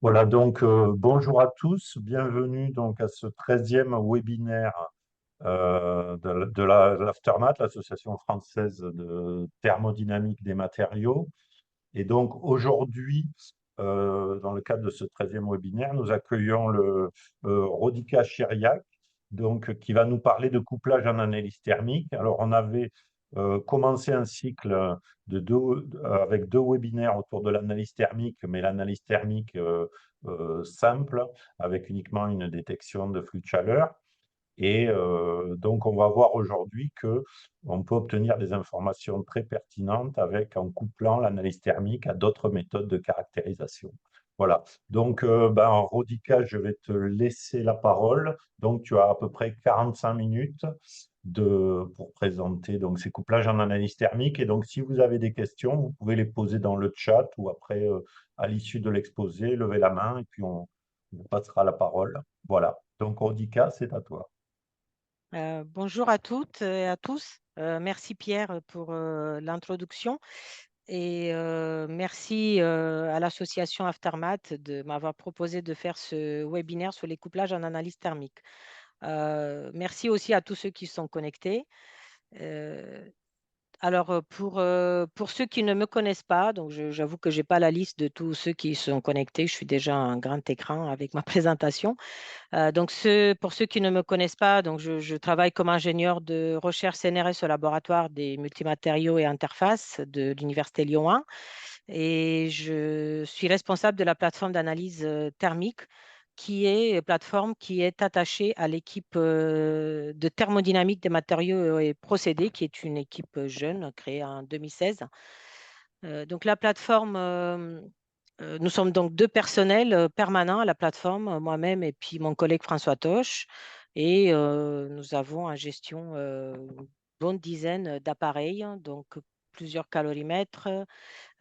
Voilà, donc bonjour à tous, bienvenue donc à ce 13e webinaire de l'Aftermath, l'Association française de thermodynamique des matériaux. Et donc aujourd'hui, dans le cadre de ce 13e webinaire, nous accueillons le Rodica Chiriac, donc, qui va nous parler de couplage en analyse thermique. Alors on avait commencé un cycle avec deux webinaires autour de l'analyse thermique, mais l'analyse thermique simple, avec uniquement une détection de flux de chaleur. Et donc, on va voir aujourd'hui que on peut obtenir des informations très pertinentes en couplant l'analyse thermique à d'autres méthodes de caractérisation. Voilà. Donc, Rodica, je vais te laisser la parole. Donc, tu as à peu près 45 minutes pour présenter donc, ces couplages en analyse thermique. Et donc, si vous avez des questions, vous pouvez les poser dans le chat ou après, à l'issue de l'exposé, levez la main et puis on vous passera la parole. Voilà. Donc, Rodica, c'est à toi. Bonjour à toutes et à tous. Merci Pierre pour l'introduction et merci à l'association Aftermath de m'avoir proposé de faire ce webinaire sur les couplages en analyse thermique. Merci aussi à tous ceux qui sont connectés. Euh, pour ceux qui ne me connaissent pas, donc j'avoue que je n'ai pas la liste de tous ceux qui sont connectés. Je suis déjà un grand écran avec ma présentation. Pour ceux qui ne me connaissent pas, je travaille comme ingénieur de recherche CNRS au laboratoire des multimatériaux et interfaces de l'Université Lyon 1 et je suis responsable de la plateforme d'analyse thermique qui est attachée à l'équipe de thermodynamique des matériaux et procédés, qui est une équipe jeune créée en 2016. Donc la plateforme, nous sommes donc deux personnels permanents à la plateforme, moi-même et puis mon collègue François Toche. Et nous avons en gestion une bonne dizaine d'appareils, hein, donc plusieurs calorimètres,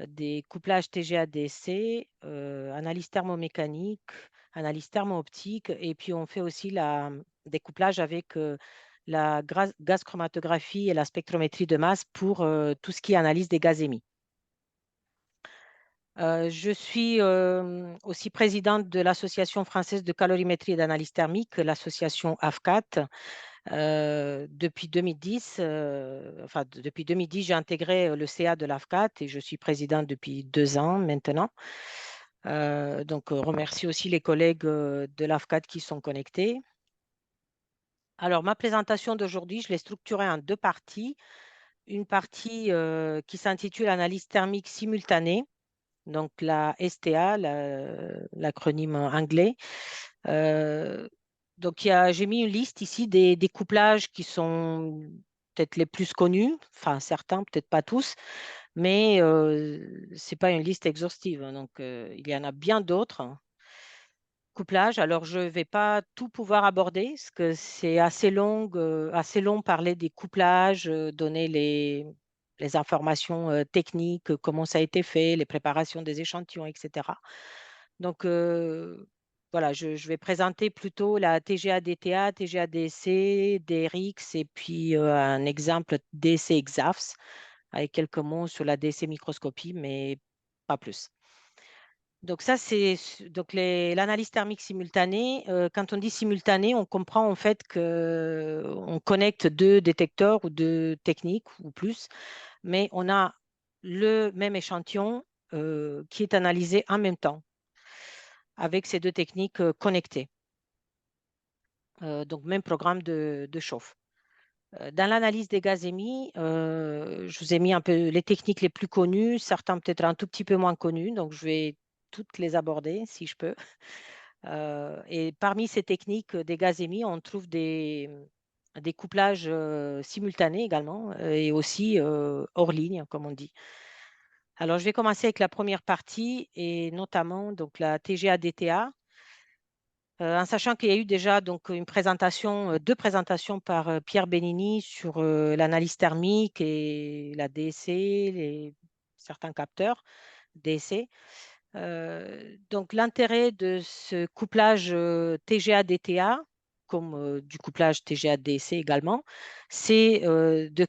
des couplages TGA-DC, analyse thermomécanique, analyse thermo-optique, et puis on fait aussi des couplages avec la gaz chromatographie et la spectrométrie de masse pour tout ce qui est analyse des gaz émis. Je suis aussi présidente de l'Association française de calorimétrie et d'analyse thermique, l'association AFCAT. Depuis 2010, depuis 2010, j'ai intégré le CA de l'AFCAT et je suis présidente depuis 2 ans maintenant. Remercie aussi les collègues de l'AFCAT qui sont connectés. Alors, ma présentation d'aujourd'hui, je l'ai structurée en deux parties. Une partie qui s'intitule Analyse thermique simultanée, donc la STA, l'acronyme anglais. Euh, j'ai mis une liste ici des couplages qui sont peut-être les plus connus, enfin certains, peut-être pas tous, mais ce n'est pas une liste exhaustive, hein. Il y en a bien d'autres, hein, couplages. Alors, je ne vais pas tout pouvoir aborder, parce que c'est assez long parler des couplages, donner les informations techniques, comment ça a été fait, les préparations des échantillons, etc. Donc, voilà, je vais présenter plutôt la TGA-DTA, TGA-DC, DRX et puis un exemple DC-EXAFS avec quelques mots sur la DC microscopie, mais pas plus. Donc ça, l'analyse thermique simultanée. Quand on dit simultanée, on comprend en fait qu'on connecte deux détecteurs ou deux techniques ou plus, mais on a le même échantillon qui est analysé en même temps avec ces deux techniques connectées. Donc même programme de chauffe. Dans l'analyse des gaz émis, je vous ai mis un peu les techniques les plus connues, certains peut-être un tout petit peu moins connus, donc je vais toutes les aborder si je peux. Et parmi ces techniques des gaz émis, on trouve des couplages simultanés également et aussi hors ligne, comme on dit. Alors, je vais commencer avec la première partie et notamment donc, la TGA-DTA. En sachant qu'il y a eu déjà donc, deux présentations par Pierre Benini sur l'analyse thermique et la DSC, certains capteurs DSC. Donc, l'intérêt de ce couplage TGA-DTA, comme du couplage TGA-DC également, c'est de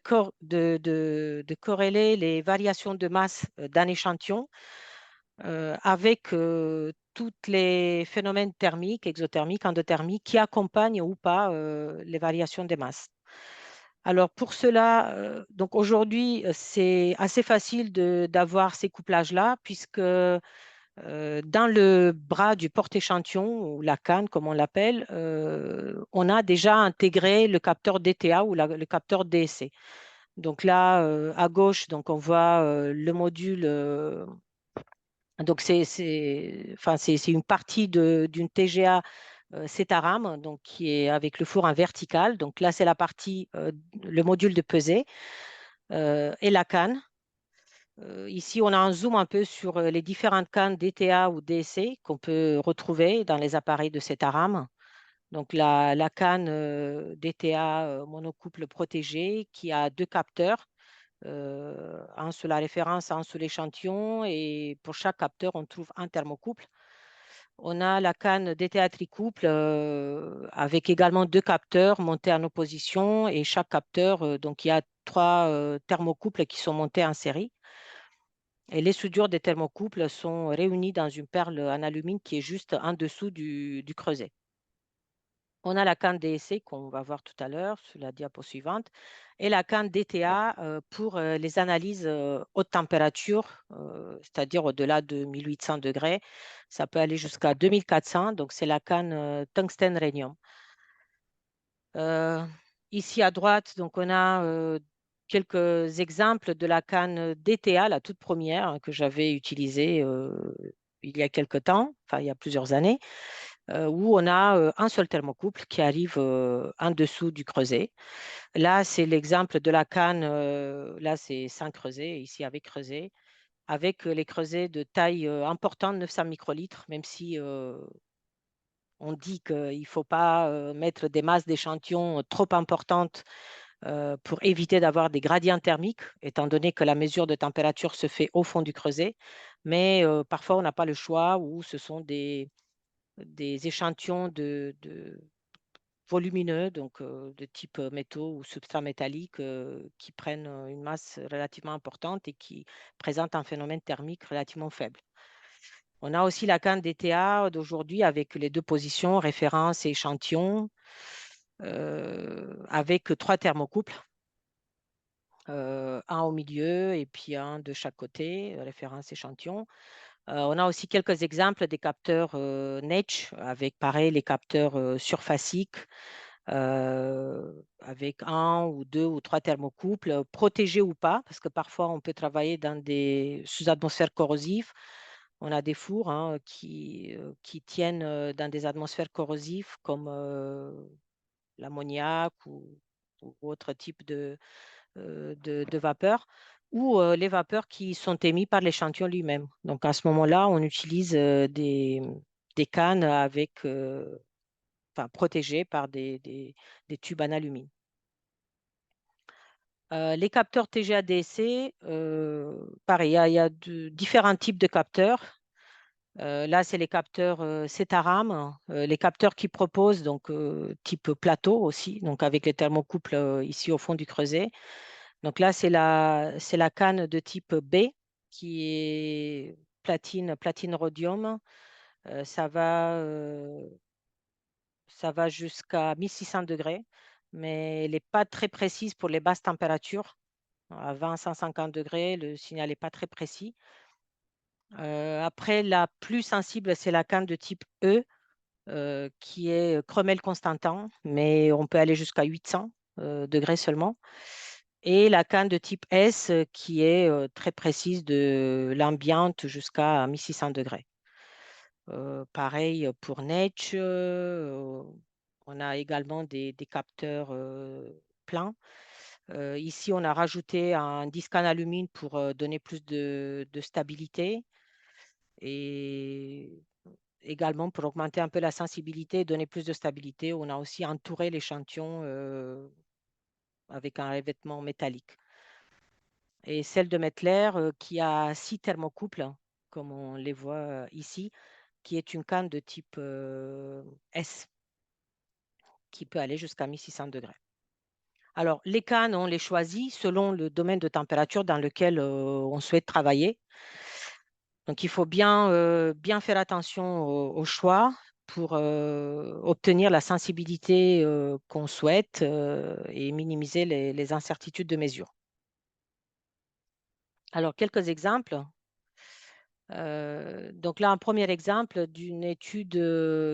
corréler les variations de masse d'un échantillon avec tous les phénomènes thermiques, exothermiques, endothermiques qui accompagnent ou pas les variations des masses. Alors pour cela, donc aujourd'hui, c'est assez facile d'avoir ces couplages-là, puisque dans le bras du porte-échantillon, ou la canne, comme on l'appelle, on a déjà intégré le capteur DTA ou le capteur DSC. Donc là, à gauche, donc on voit le module. Donc enfin, c'est une partie d'une TGA Cetaram, donc qui est avec le four en vertical. Donc là, c'est la partie, le module de pesée et la canne. Ici, on a un zoom un peu sur les différentes cannes DTA ou DSC qu'on peut retrouver dans les appareils de Cetaram. Donc la canne DTA monocouple protégé qui a deux capteurs, un sur la référence, un sur l'échantillon, et pour chaque capteur, on trouve un thermocouple. On a la canne DTA tricouple avec également deux capteurs montés en opposition, et chaque capteur, donc il y a trois thermocouples qui sont montés en série. Et les soudures des thermocouples sont réunies dans une perle en alumine qui est juste en dessous du creuset. On a la canne DSC qu'on va voir tout à l'heure sur la diapo suivante, et la canne DTA pour les analyses haute température, c'est-à-dire au-delà de 1800 degrés. Ça peut aller jusqu'à 2400, donc c'est la canne tungstène rhénium. Euh, Ici à droite, donc on a quelques exemples de la canne DTA, la toute première que j'avais utilisée il y a quelque temps, enfin il y a plusieurs années, où on a un seul thermocouple qui arrive en dessous du creuset. Là, c'est l'exemple de la canne, là c'est sans creuset, ici avec creuset, avec les creusets de taille importante, 900 microlitres, même si on dit qu'il ne faut pas mettre des masses d'échantillons trop importantes pour éviter d'avoir des gradients thermiques, étant donné que la mesure de température se fait au fond du creuset. Mais parfois, on n'a pas le choix, ou ce sont des échantillons de volumineux, donc de type métaux ou substrats métalliques, qui prennent une masse relativement importante et qui présentent un phénomène thermique relativement faible. On a aussi la canne DTA d'aujourd'hui avec les deux positions, référence et échantillon, avec trois thermocouples, un au milieu et puis un de chaque côté, référence échantillon. On a aussi quelques exemples des capteurs Netsch avec pareil les capteurs surfaciques, avec un ou deux ou trois thermocouples, protégés ou pas, parce que parfois on peut travailler dans des sous-atmosphères corrosives. On a des fours qui tiennent dans des atmosphères corrosives comme l'ammoniac ou autre type de vapeur, ou les vapeurs qui sont émises par l'échantillon lui-même. Donc à ce moment-là, on utilise des cannes avec, enfin, protégées par des tubes en alumine. Les capteurs TGA-DSC, pareil, il y a différents types de capteurs. Là, c'est les capteurs Cetaram, les capteurs qui proposent, donc type plateau aussi, donc avec les thermocouples ici au fond du creuset. Donc là, c'est la canne de type B qui est platine rhodium. Euh, ça va, euh, Ça va jusqu'à 1600 degrés, mais elle n'est pas très précise pour les basses températures. À 20-150 degrés, le signal n'est pas très précis. Après, la plus sensible, c'est la canne de type E, qui est Cromel Constantan, mais on peut aller jusqu'à 800 degrés seulement. Et la canne de type S, qui est très précise de l'ambiante jusqu'à 1600 degrés. Pareil pour Nature, on a également des capteurs pleins. Ici, on a rajouté un disque en alumine pour donner plus de stabilité, et également pour augmenter un peu la sensibilité et donner plus de stabilité. On a aussi entouré l'échantillon avec un revêtement métallique. Et celle de Mettler qui a 6 thermocouples, comme on les voit ici, qui est une canne de type S, qui peut aller jusqu'à 1600 degrés. Alors, les cannes, on les choisit selon le domaine de température dans lequel on souhaite travailler. Donc, il faut bien faire attention au choix pour obtenir la sensibilité qu'on souhaite et minimiser les incertitudes de mesure. Alors, quelques exemples. Donc là, un premier exemple d'une étude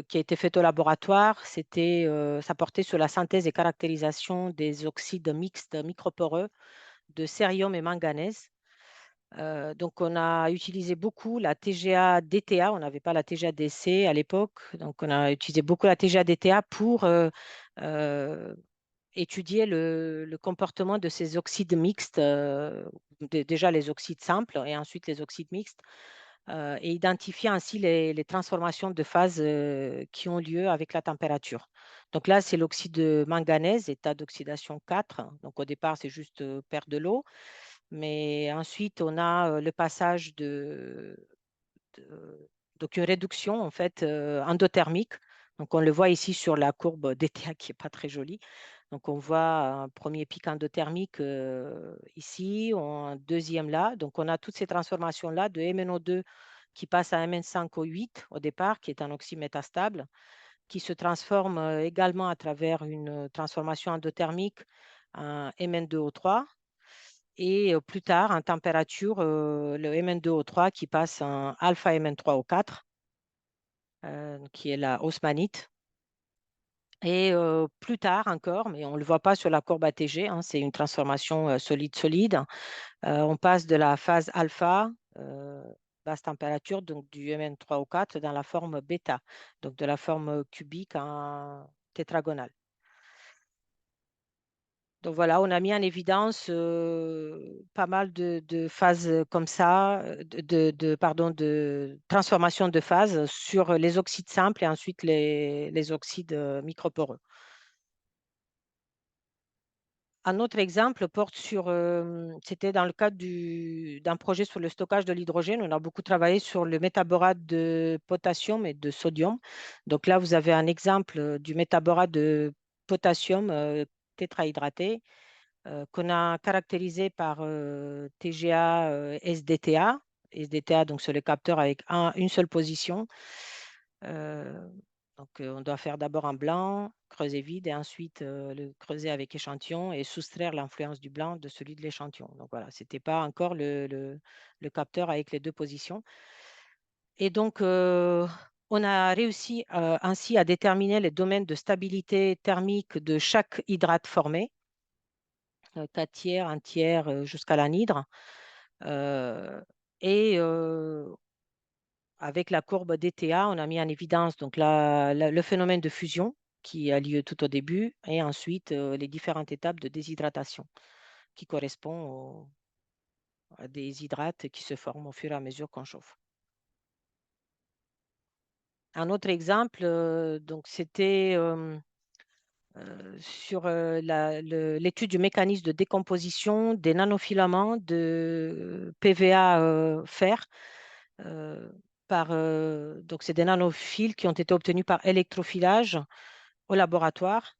qui a été faite au laboratoire, ça portait sur la synthèse et caractérisation des oxydes mixtes microporeux de cérium et manganèse. Donc, on a utilisé beaucoup la TGA-DTA. On n'avait pas la TGA-DC à l'époque. Donc, on a utilisé beaucoup la TGA-DTA pour euh, étudier le comportement de ces oxydes mixtes, déjà les oxydes simples et ensuite les oxydes mixtes, et identifier ainsi les transformations de phase qui ont lieu avec la température. Donc là, c'est l'oxyde de manganèse, état d'oxydation 4. Donc au départ, c'est juste perdre de l'eau. Mais ensuite, on a le passage de- donc une réduction en fait endothermique. Donc on le voit ici sur la courbe DTA qui n'est pas très jolie. Donc on voit un premier pic endothermique ici, un deuxième là. Donc on a toutes ces transformations-là de MnO2 qui passe à Mn5O8 au départ, qui est un oxyde métastable, qui se transforme également à travers une transformation endothermique en Mn2O3 et plus tard, en température, le Mn2O3 qui passe en alpha Mn3O4, qui est la haussmannite. Et plus tard encore, mais on ne le voit pas sur la courbe ATG, hein, c'est une transformation solide-solide. On passe de la phase alpha, basse température, donc du Mn3O4, dans la forme bêta, donc de la forme cubique en tétragonale. Donc voilà, on a mis en évidence pas mal de phases comme ça, pardon, de transformation de phase sur les oxydes simples et ensuite les oxydes microporeux. Un autre exemple porte sur, c'était dans le cadre d'un projet sur le stockage de l'hydrogène. On a beaucoup travaillé sur le métaborate de potassium et de sodium. Donc là, vous avez un exemple du métaborate de potassium tétrahydraté qu'on a caractérisé par TGA SDTA. SDTA, donc c'est le capteur avec une seule position. Euh, donc, on doit faire d'abord un blanc, creuser vide et ensuite le creuser avec échantillon et soustraire l'influence du blanc de celui de l'échantillon. Donc voilà, ce n'était pas encore le capteur avec les deux positions. Et donc, on a réussi ainsi à déterminer les domaines de stabilité thermique de chaque hydrate formé, 4 tiers, 1 tiers jusqu'à l'anhydre. Euh, et avec la courbe DTA, on a mis en évidence donc le phénomène de fusion qui a lieu tout au début et ensuite les différentes étapes de déshydratation qui correspondent à des hydrates qui se forment au fur et à mesure qu'on chauffe. Un autre exemple, donc c'était sur l'étude du mécanisme de décomposition des nanofilaments de PVA fer. euh, donc, c'est des nanophiles qui ont été obtenus par électrophilage au laboratoire.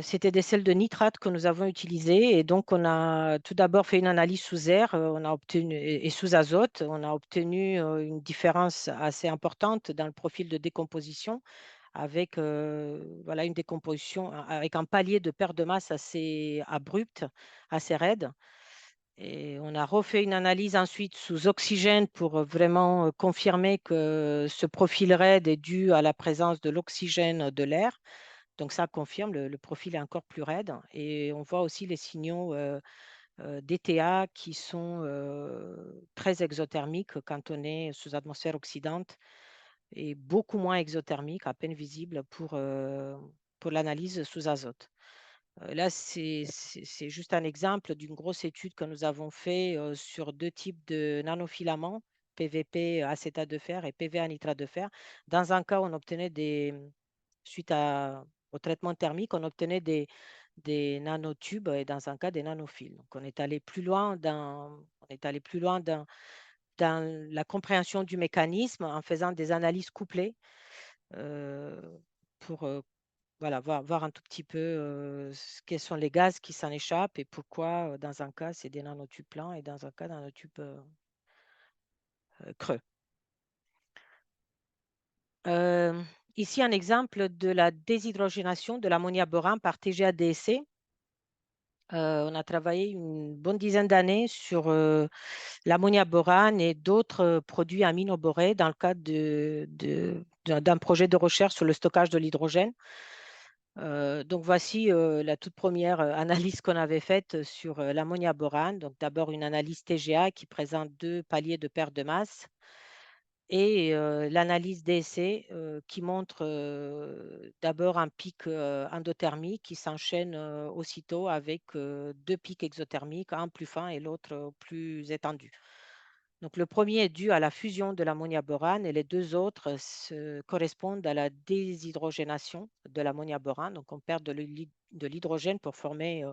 C'était des sels de nitrate que nous avons utilisés et donc on a tout d'abord fait une analyse sous air on a obtenu, et sous azote. On a obtenu une différence assez importante dans le profil de décomposition avec voilà, une décomposition avec un palier de perte de masse assez abrupt, assez raide. Et on a refait une analyse ensuite sous oxygène pour vraiment confirmer que ce profil raide est dû à la présence de l'oxygène de l'air. Donc ça confirme, le profil est encore plus raide. Et on voit aussi les signaux DTA qui sont très exothermiques quand on est sous atmosphère oxydante et beaucoup moins exothermiques, à peine visibles pour l'analyse sous azote. Là, c'est juste un exemple d'une grosse étude que nous avons fait sur deux types de nanofilaments, PVP acétate de fer et PVA nitrate de fer. Dans un cas, on obtenait suite au traitement thermique, on obtenait des nanotubes et dans un cas des nanophiles. Donc, on est allé plus loin dans la compréhension du mécanisme en faisant des analyses couplées euh, pour voilà, voir un tout petit peu quels sont les gaz qui s'en échappent et pourquoi dans un cas c'est des nanotubes plans et dans un cas nanotubes creux. Ici, un exemple de la déshydrogénation de l'ammoniac-borane par TGA-DSC. On a travaillé une bonne dizaine d'années sur l'ammoniac-borane et d'autres produits aminoborés dans le cadre d'un projet de recherche sur le stockage de l'hydrogène. Donc voici la toute première analyse qu'on avait faite sur l'ammoniac-borane. Donc d'abord une analyse TGA qui présente deux paliers de perte de masse et l'analyse DSC qui montre d'abord un pic endothermique qui s'enchaîne aussitôt avec deux pics exothermiques, un plus fin et l'autre plus étendu. Donc le premier est dû à la fusion de l'ammoniac-borane et les deux autres correspondent à la déshydrogénation de l'ammoniac-borane. Donc on perd de l'hydrogène pour former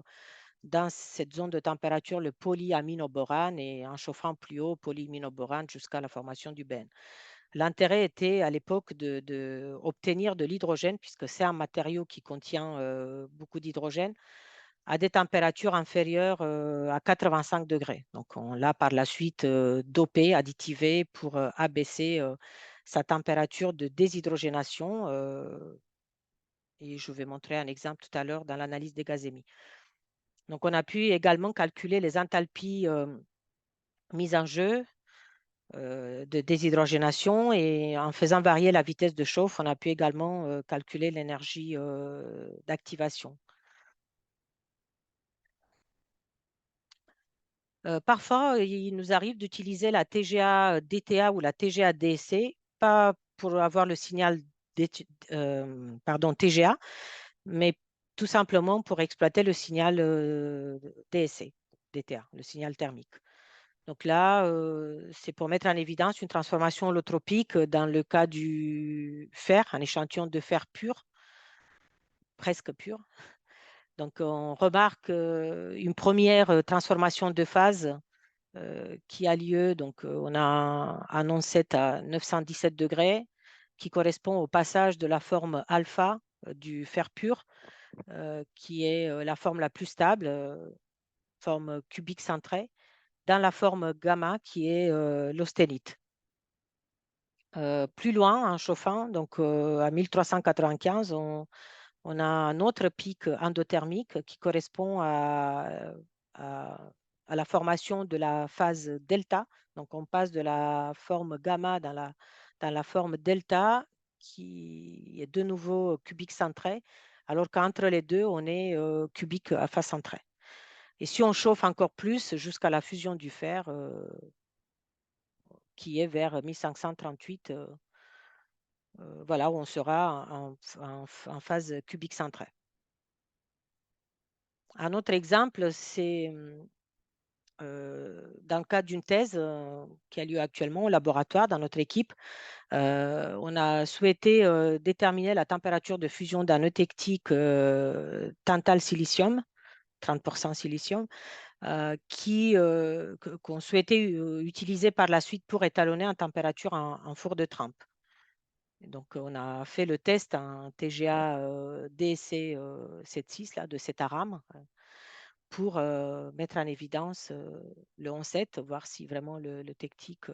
dans cette zone de température le polyaminoborane et en chauffant plus haut polyaminoborane jusqu'à la formation du bène. L'intérêt était à l'époque d'obtenir de l'hydrogène, puisque c'est un matériau qui contient beaucoup d'hydrogène, à des températures inférieures à 85 degrés. Donc, on l'a par la suite dopé, additivé pour abaisser sa température de déshydrogénation. Et je vais montrer un exemple tout à l'heure dans l'analyse des gaz émis. Donc, on a pu également calculer les enthalpies mises en jeu de déshydrogénation et en faisant varier la vitesse de chauffe, on a pu également calculer l'énergie d'activation. Parfois, il nous arrive d'utiliser la TGA DTA ou la TGA DSC, pas pour avoir le signal TGA, mais tout simplement pour exploiter le signal DSC, DTA, le signal thermique. Donc là, c'est pour mettre en évidence une transformation holotropique dans le cas du fer, un échantillon de fer pur, presque pur. Donc on remarque une première transformation de phase qui a lieu. Donc on a un onset à 917 degrés qui correspond au passage de la forme alpha du fer pur, qui est la forme la plus stable, forme cubique centrée, dans la forme gamma qui est l'austénite. Plus loin, en chauffant, donc à 1395, on a un autre pic endothermique qui correspond à, à la formation de la phase delta. Donc on passe de la forme gamma dans la forme delta qui est de nouveau cubique centré, alors qu'entre les deux, on est cubique à face centrée. Et si on chauffe encore plus jusqu'à la fusion du fer, qui est vers 1538, voilà, où on sera en phase cubique centrée. Un autre exemple, c'est dans le cadre d'une thèse qui a lieu actuellement au laboratoire dans notre équipe. On a souhaité déterminer la température de fusion d'un eutectique tantal silicium, 30% silicium, qu'on souhaitait utiliser par la suite pour étalonner en température en four de trempe. Donc, on a fait le test en TGA DSC 76 là, de cet ARAM pour mettre en évidence le 11-7, voir si vraiment le tectique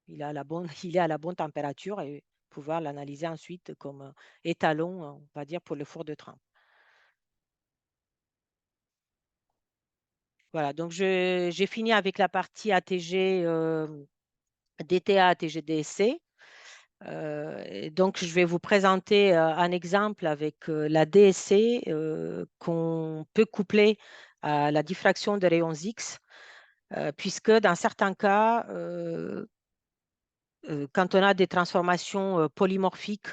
il est à la bonne température et pouvoir l'analyser ensuite comme étalon, on va dire, pour le four de trempe. Voilà, donc j'ai fini avec la partie ATG, DTA, ATG, DSC. Donc, je vais vous présenter un exemple avec la DSC qu'on peut coupler à la diffraction des rayons X, puisque dans certains cas, quand on a des transformations polymorphiques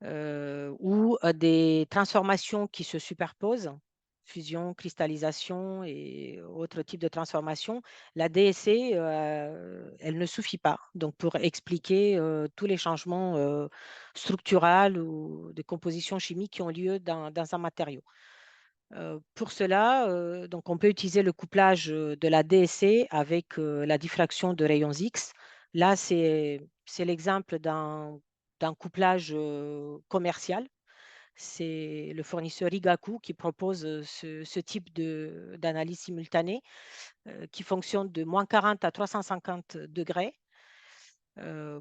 ou des transformations qui se superposent, fusion, cristallisation et autres types de transformations, la DSC, elle ne suffit pas. Donc, pour expliquer tous les changements structurels ou de composition chimique qui ont lieu dans un matériau. Pour cela, donc on peut utiliser le couplage de la DSC avec la diffraction de rayons X. Là, c'est l'exemple d'un couplage commercial. C'est le fournisseur Rigaku qui propose ce type d'analyse simultanée qui fonctionne de -40 à 350 degrés.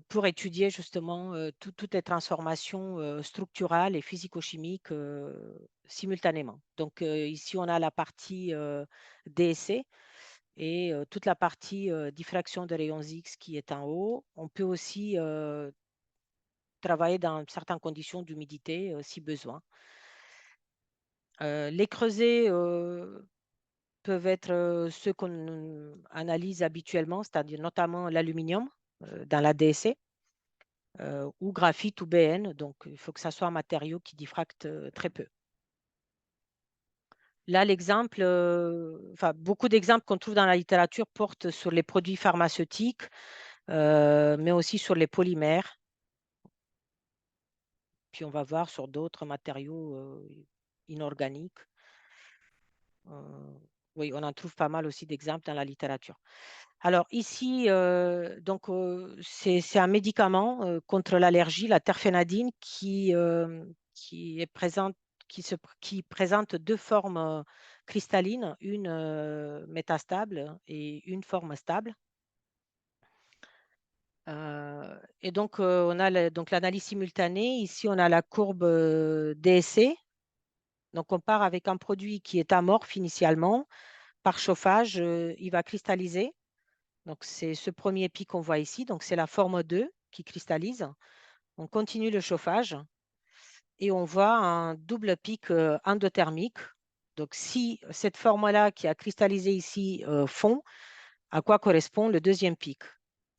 pour étudier justement toutes les transformations structurales et physico-chimiques simultanément. Donc ici, on a la partie DSC et toute la partie diffraction de rayons X qui est en haut. On peut aussi travailler dans certaines conditions d'humidité si besoin. Les creusets peuvent être ceux qu'on analyse habituellement, c'est-à-dire notamment l'aluminium dans la DSC, ou graphite ou BN. Donc, il faut que ça soit un matériau qui diffracte très peu. Là, l'exemple, enfin, beaucoup d'exemples qu'on trouve dans la littérature portent sur les produits pharmaceutiques, mais aussi sur les polymères. Puis, on va voir sur d'autres matériaux inorganiques. Oui, on en trouve pas mal aussi d'exemples dans la littérature. Alors ici, donc, c'est un médicament contre l'allergie, la terphénadine, qui est présente, qui présente deux formes cristallines, une métastable et une forme stable. Et donc, on a donc l'analyse simultanée. Ici, on a la courbe DSC. Donc, on part avec un produit qui est amorphe initialement. Par chauffage, il va cristalliser. Donc, c'est ce premier pic qu'on voit ici. Donc, c'est la forme 2 qui cristallise. On continue le chauffage et on voit un double pic endothermique. Donc, si cette forme-là qui a cristallisé ici fond, à quoi correspond le deuxième pic?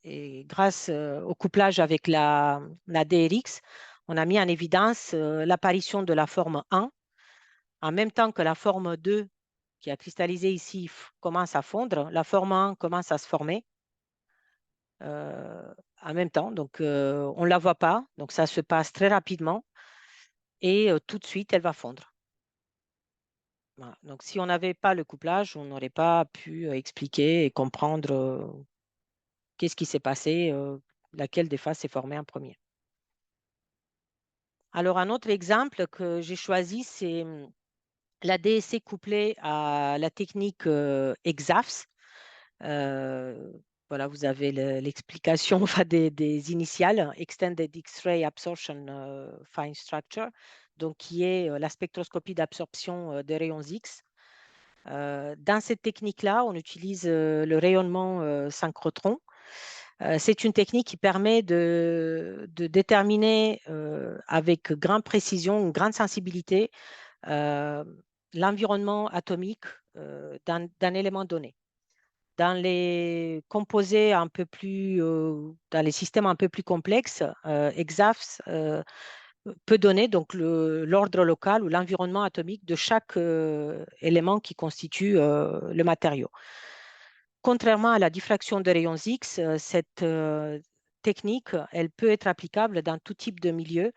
Et grâce au couplage avec la DRX, on a mis en évidence l'apparition de la forme 1 en même temps que la forme 2 qui a cristallisé ici commence à fondre, la forme 1 commence à se former en même temps. Donc, on ne la voit pas. Donc, ça se passe très rapidement et tout de suite, elle va fondre. Voilà. Donc, si on n'avait pas le couplage, on n'aurait pas pu expliquer et comprendre qu'est-ce qui s'est passé, laquelle des phases s'est formée en premier. Alors, un autre exemple que j'ai choisi, c'est la DSC couplée à la technique EXAFS. Voilà, vous avez l'explication enfin, des initiales, Extended X-ray Absorption Fine Structure, donc qui est la spectroscopie d'absorption des rayons X. Dans cette technique-là, on utilise le rayonnement synchrotron. C'est une technique qui permet de déterminer avec grande précision, une grande sensibilité, euh, l'environnement atomique d'un élément donné. Dans les composés un peu plus, dans les systèmes un peu plus complexes, EXAFS peut donner donc l'ordre local ou l'environnement atomique de chaque élément qui constitue le matériau. Contrairement à la diffraction de rayons X, cette technique, elle peut être applicable dans tout type de milieu,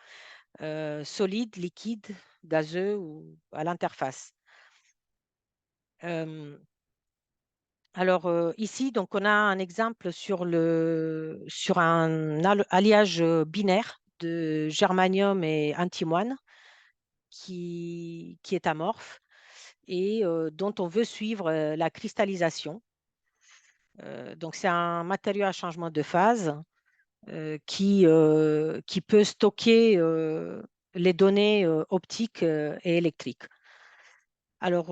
solide, liquide, gazeux ou à l'interface. Alors ici, donc, on a un exemple sur un alliage binaire de germanium et antimoine qui est amorphe et dont on veut suivre la cristallisation. Donc, c'est un matériau à changement de phase qui peut stocker les données optiques et électriques. Alors,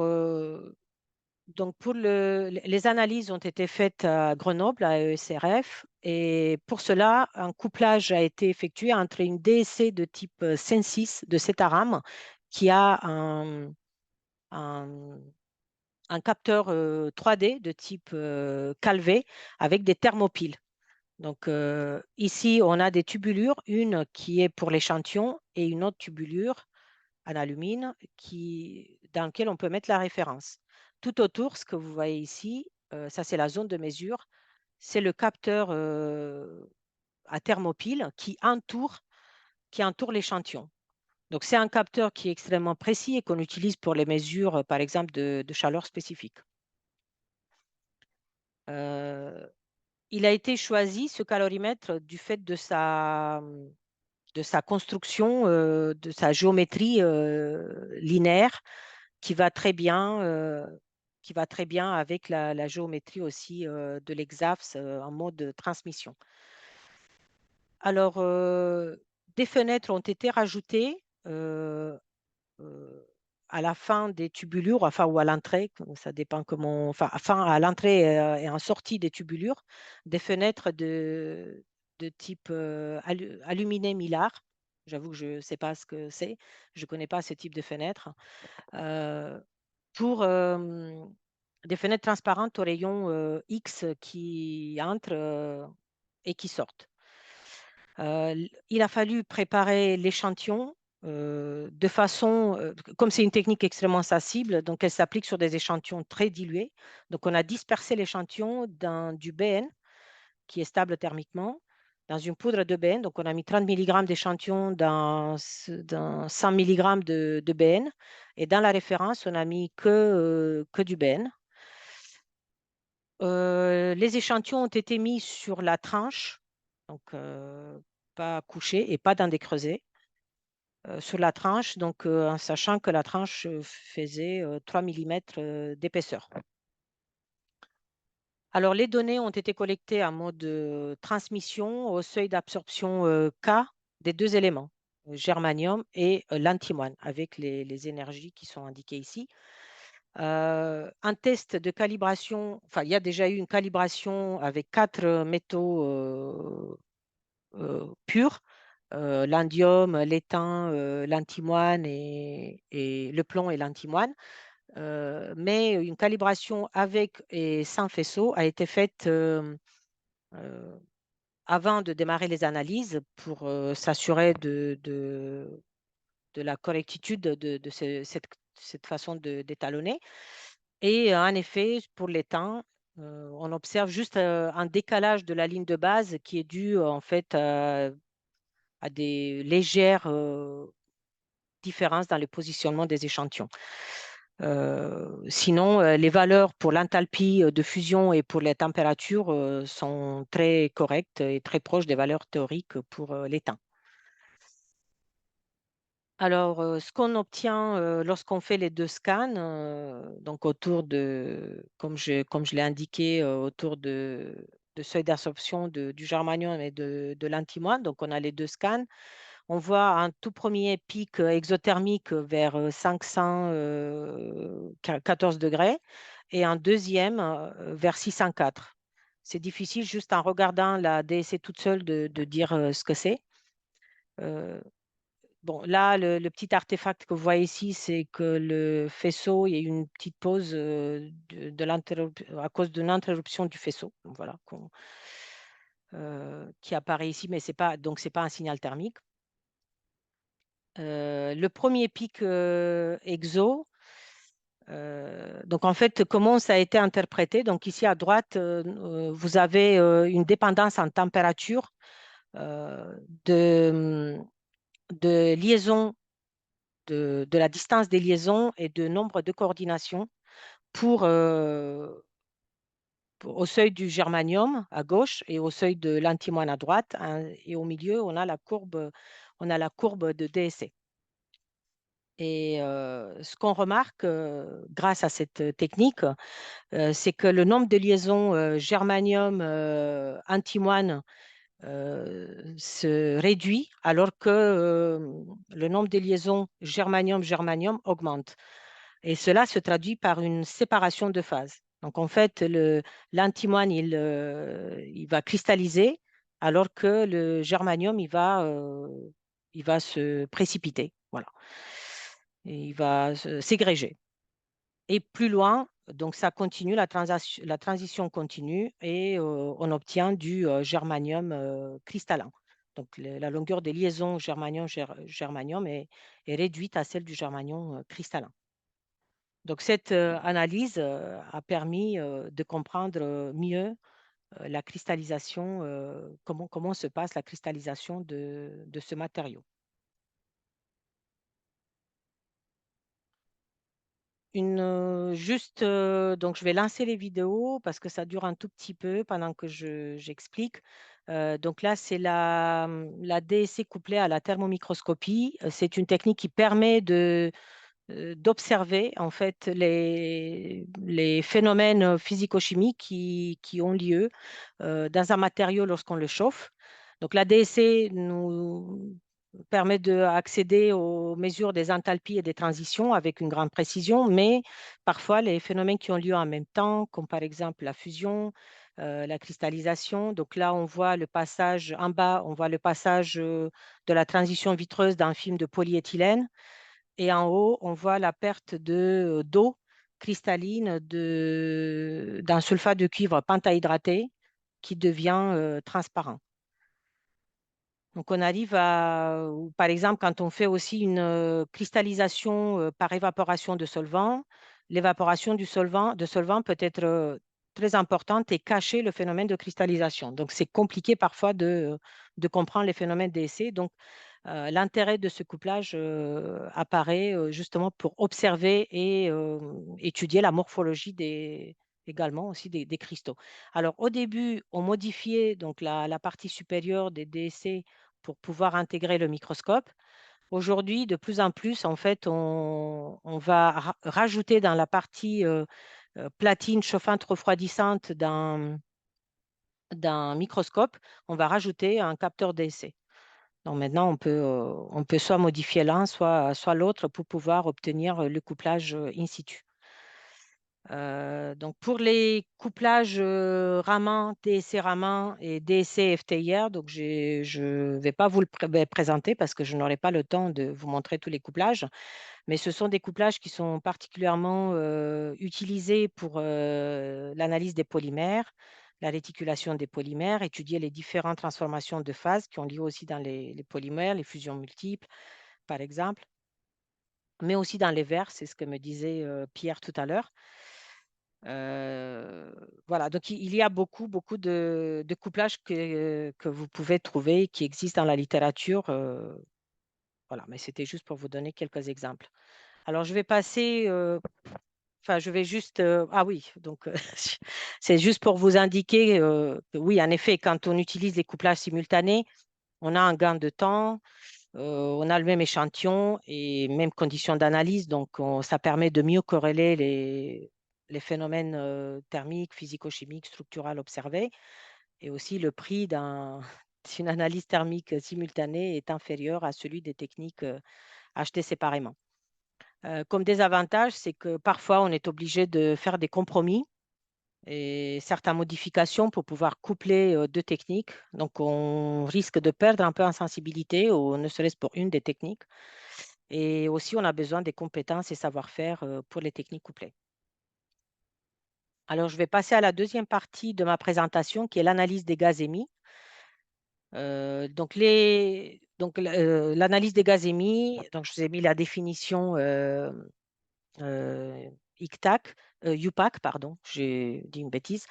donc les analyses ont été faites à Grenoble, à ESRF, et pour cela, un couplage a été effectué entre une DSC de type Sensis de Cetaram, qui a un, un capteur 3D de type Calvé avec des thermopiles. Donc ici, on a des tubulures, une qui est pour l'échantillon et une autre tubulure en alumine dans laquelle on peut mettre la référence. Tout autour, ce que vous voyez ici, ça c'est la zone de mesure, c'est le capteur à thermopile qui entoure l'échantillon. Donc c'est un capteur qui est extrêmement précis et qu'on utilise pour les mesures, par exemple, de chaleur spécifique. Il a été choisi, ce calorimètre, du fait de sa construction, de sa géométrie linéaire qui va très bien, avec la géométrie aussi de l'EXAFS en mode transmission. Alors, des fenêtres ont été rajoutées à la fin des tubulures, enfin, ou à l'entrée, ça dépend comment, enfin à l'entrée et en sortie des tubulures, des fenêtres de type aluminé mylar. J'avoue que je ne sais pas ce que c'est, je ne connais pas ce type de fenêtre. Euh, pour des fenêtres transparentes au rayon X qui entrent et qui sortent. Il a fallu préparer l'échantillon de façon, comme c'est une technique extrêmement sensible, donc elle s'applique sur des échantillons très dilués. Donc on a dispersé l'échantillon dans du BN qui est stable thermiquement, dans une poudre de BN. Donc on a mis 30 mg d'échantillon dans 100 mg de BN. Et dans la référence, on a mis que du BN. Les échantillons ont été mis sur la tranche, donc pas couchés et pas dans des creusets, sur la tranche, donc en sachant que la tranche faisait 3 mm d'épaisseur. Alors, les données ont été collectées en mode transmission au seuil d'absorption K des deux éléments, germanium et l'antimoine, avec les énergies qui sont indiquées ici. Un test de calibration, enfin, il y a déjà eu une calibration avec 4 métaux purs, l'indium, l'étain, l'antimoine et le plomb et l'antimoine. Mais une calibration avec et sans faisceau a été faite euh, avant de démarrer les analyses pour s'assurer de la correctitude cette façon d'étalonner. Et en effet, pour l'étang, on observe juste un décalage de la ligne de base qui est dû en fait à des légères différences dans le positionnement des échantillons. Sinon, les valeurs pour l'enthalpie de fusion et pour les températures sont très correctes et très proches des valeurs théoriques pour l'étang. Alors, ce qu'on obtient lorsqu'on fait les deux scans, donc autour de, comme je l'ai indiqué, autour de seuil d'absorption du germanium et de l'antimoine, donc on a les deux scans. On voit un tout premier pic exothermique vers 514 degrés et un deuxième vers 604. C'est difficile juste en regardant la DSC toute seule de dire ce que c'est. Euh, Bon, là, le petit artefact que vous voyez ici, c'est que le faisceau, il y a eu une petite pause à cause d'une interruption du faisceau. Donc, voilà, qui apparaît ici, mais donc c'est pas un signal thermique. Le premier pic exo, donc en fait, comment ça a été interprété? Donc ici à droite, vous avez une dépendance en température euh, de, de liaison de la distance des liaisons et de nombre de coordinations pour, au seuil du germanium à gauche et au seuil de l'antimoine à droite. Hein, et au milieu, on a la courbe de DSC. Et ce qu'on remarque grâce à cette technique, c'est que le nombre de liaisons germanium-antimoine se réduit alors que le nombre de liaisons germanium-germanium augmente. Et cela se traduit par une séparation de phase. Donc, en fait, l'antimoine, il va cristalliser, alors que le germanium, il va se précipiter. Voilà. Et il va ségréger. Et plus loin, donc ça continue, la transition continue et on obtient du germanium cristallin. Donc, la longueur des liaisons germanium est réduite à celle du germanium cristallin. Donc, cette analyse a permis de comprendre mieux la cristallisation, comment se passe la cristallisation de ce matériau. Donc, je vais lancer les vidéos parce que ça dure un tout petit peu pendant que j'explique. Donc là, c'est la DSC couplée à la thermomicroscopie. C'est une technique qui permet d'observer en fait les phénomènes physico-chimiques qui ont lieu dans un matériau lorsqu'on le chauffe. Donc la DSC nous permet d'accéder aux mesures des enthalpies et des transitions avec une grande précision, mais parfois les phénomènes qui ont lieu en même temps, comme par exemple la fusion, la cristallisation. Donc là, on voit le passage en bas, on voit le passage de la transition vitreuse d'un film de polyéthylène. Et en haut, on voit la perte d'eau cristalline d'un sulfate de cuivre pentahydraté qui devient transparent. Donc, on arrive ou par exemple, quand on fait aussi une cristallisation par évaporation de solvant, l'évaporation de solvant peut être très importante et cacher le phénomène de cristallisation. Donc, c'est compliqué parfois de comprendre les phénomènes d'essai. Donc, l'intérêt de ce couplage apparaît justement pour observer et étudier la morphologie également aussi des cristaux. Alors, au début, on modifiait donc la partie supérieure des DSC pour pouvoir intégrer le microscope. Aujourd'hui, de plus en plus, en fait, on va rajouter dans la partie platine chauffante refroidissante d'un microscope, on va rajouter un capteur d'essai. Donc maintenant, on peut soit modifier l'un, soit l'autre pour pouvoir obtenir le couplage in situ. Donc pour les couplages Raman, DSC Raman et DSC FTIR, donc je ne vais pas vous le présenter parce que je n'aurai pas le temps de vous montrer tous les couplages, mais ce sont des couplages qui sont particulièrement utilisés pour l'analyse des polymères, la réticulation des polymères, étudier les différentes transformations de phase qui ont lieu aussi dans les polymères, les fusions multiples, par exemple, mais aussi dans les verres, c'est ce que me disait Pierre tout à l'heure. Voilà, donc il y a beaucoup de couplages que vous pouvez trouver, qui existent dans la littérature. Voilà, mais c'était juste pour vous donner quelques exemples. Alors, je vais passer, enfin, je vais juste, ah oui, donc c'est juste pour vous indiquer que oui, en effet, quand on utilise les couplages simultanés, on a un gain de temps, on a le même échantillon et même conditions d'analyse, donc ça permet de mieux corréler les phénomènes thermiques, physico-chimiques, structurels observés. Et aussi, le prix d'une analyse thermique simultanée est inférieur à celui des techniques achetées séparément. Comme désavantage, c'est que parfois, on est obligé de faire des compromis et certaines modifications pour pouvoir coupler deux techniques. Donc, on risque de perdre un peu en sensibilité, ou ne serait-ce pour une des techniques. Et aussi, on a besoin des compétences et savoir-faire pour les techniques couplées. Alors, je vais passer à la deuxième partie de ma présentation, qui est l'analyse des gaz émis. L'analyse des gaz émis, donc je vous ai mis la définition ICTAC, UPAC, pardon, j'ai dit une bêtise.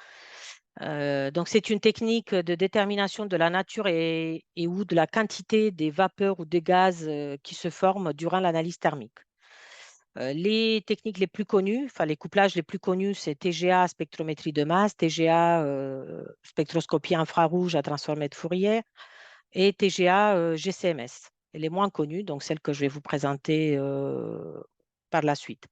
Donc, c'est une technique de détermination de la nature et ou de la quantité des vapeurs ou des gaz qui se forment durant l'analyse thermique. Les techniques les plus connues, enfin les couplages les plus connus, c'est TGA, spectrométrie de masse, TGA, spectroscopie infrarouge à transformètre Fourier, et TGA, GCMS. Et les moins connues, donc celles que je vais vous présenter par la suite.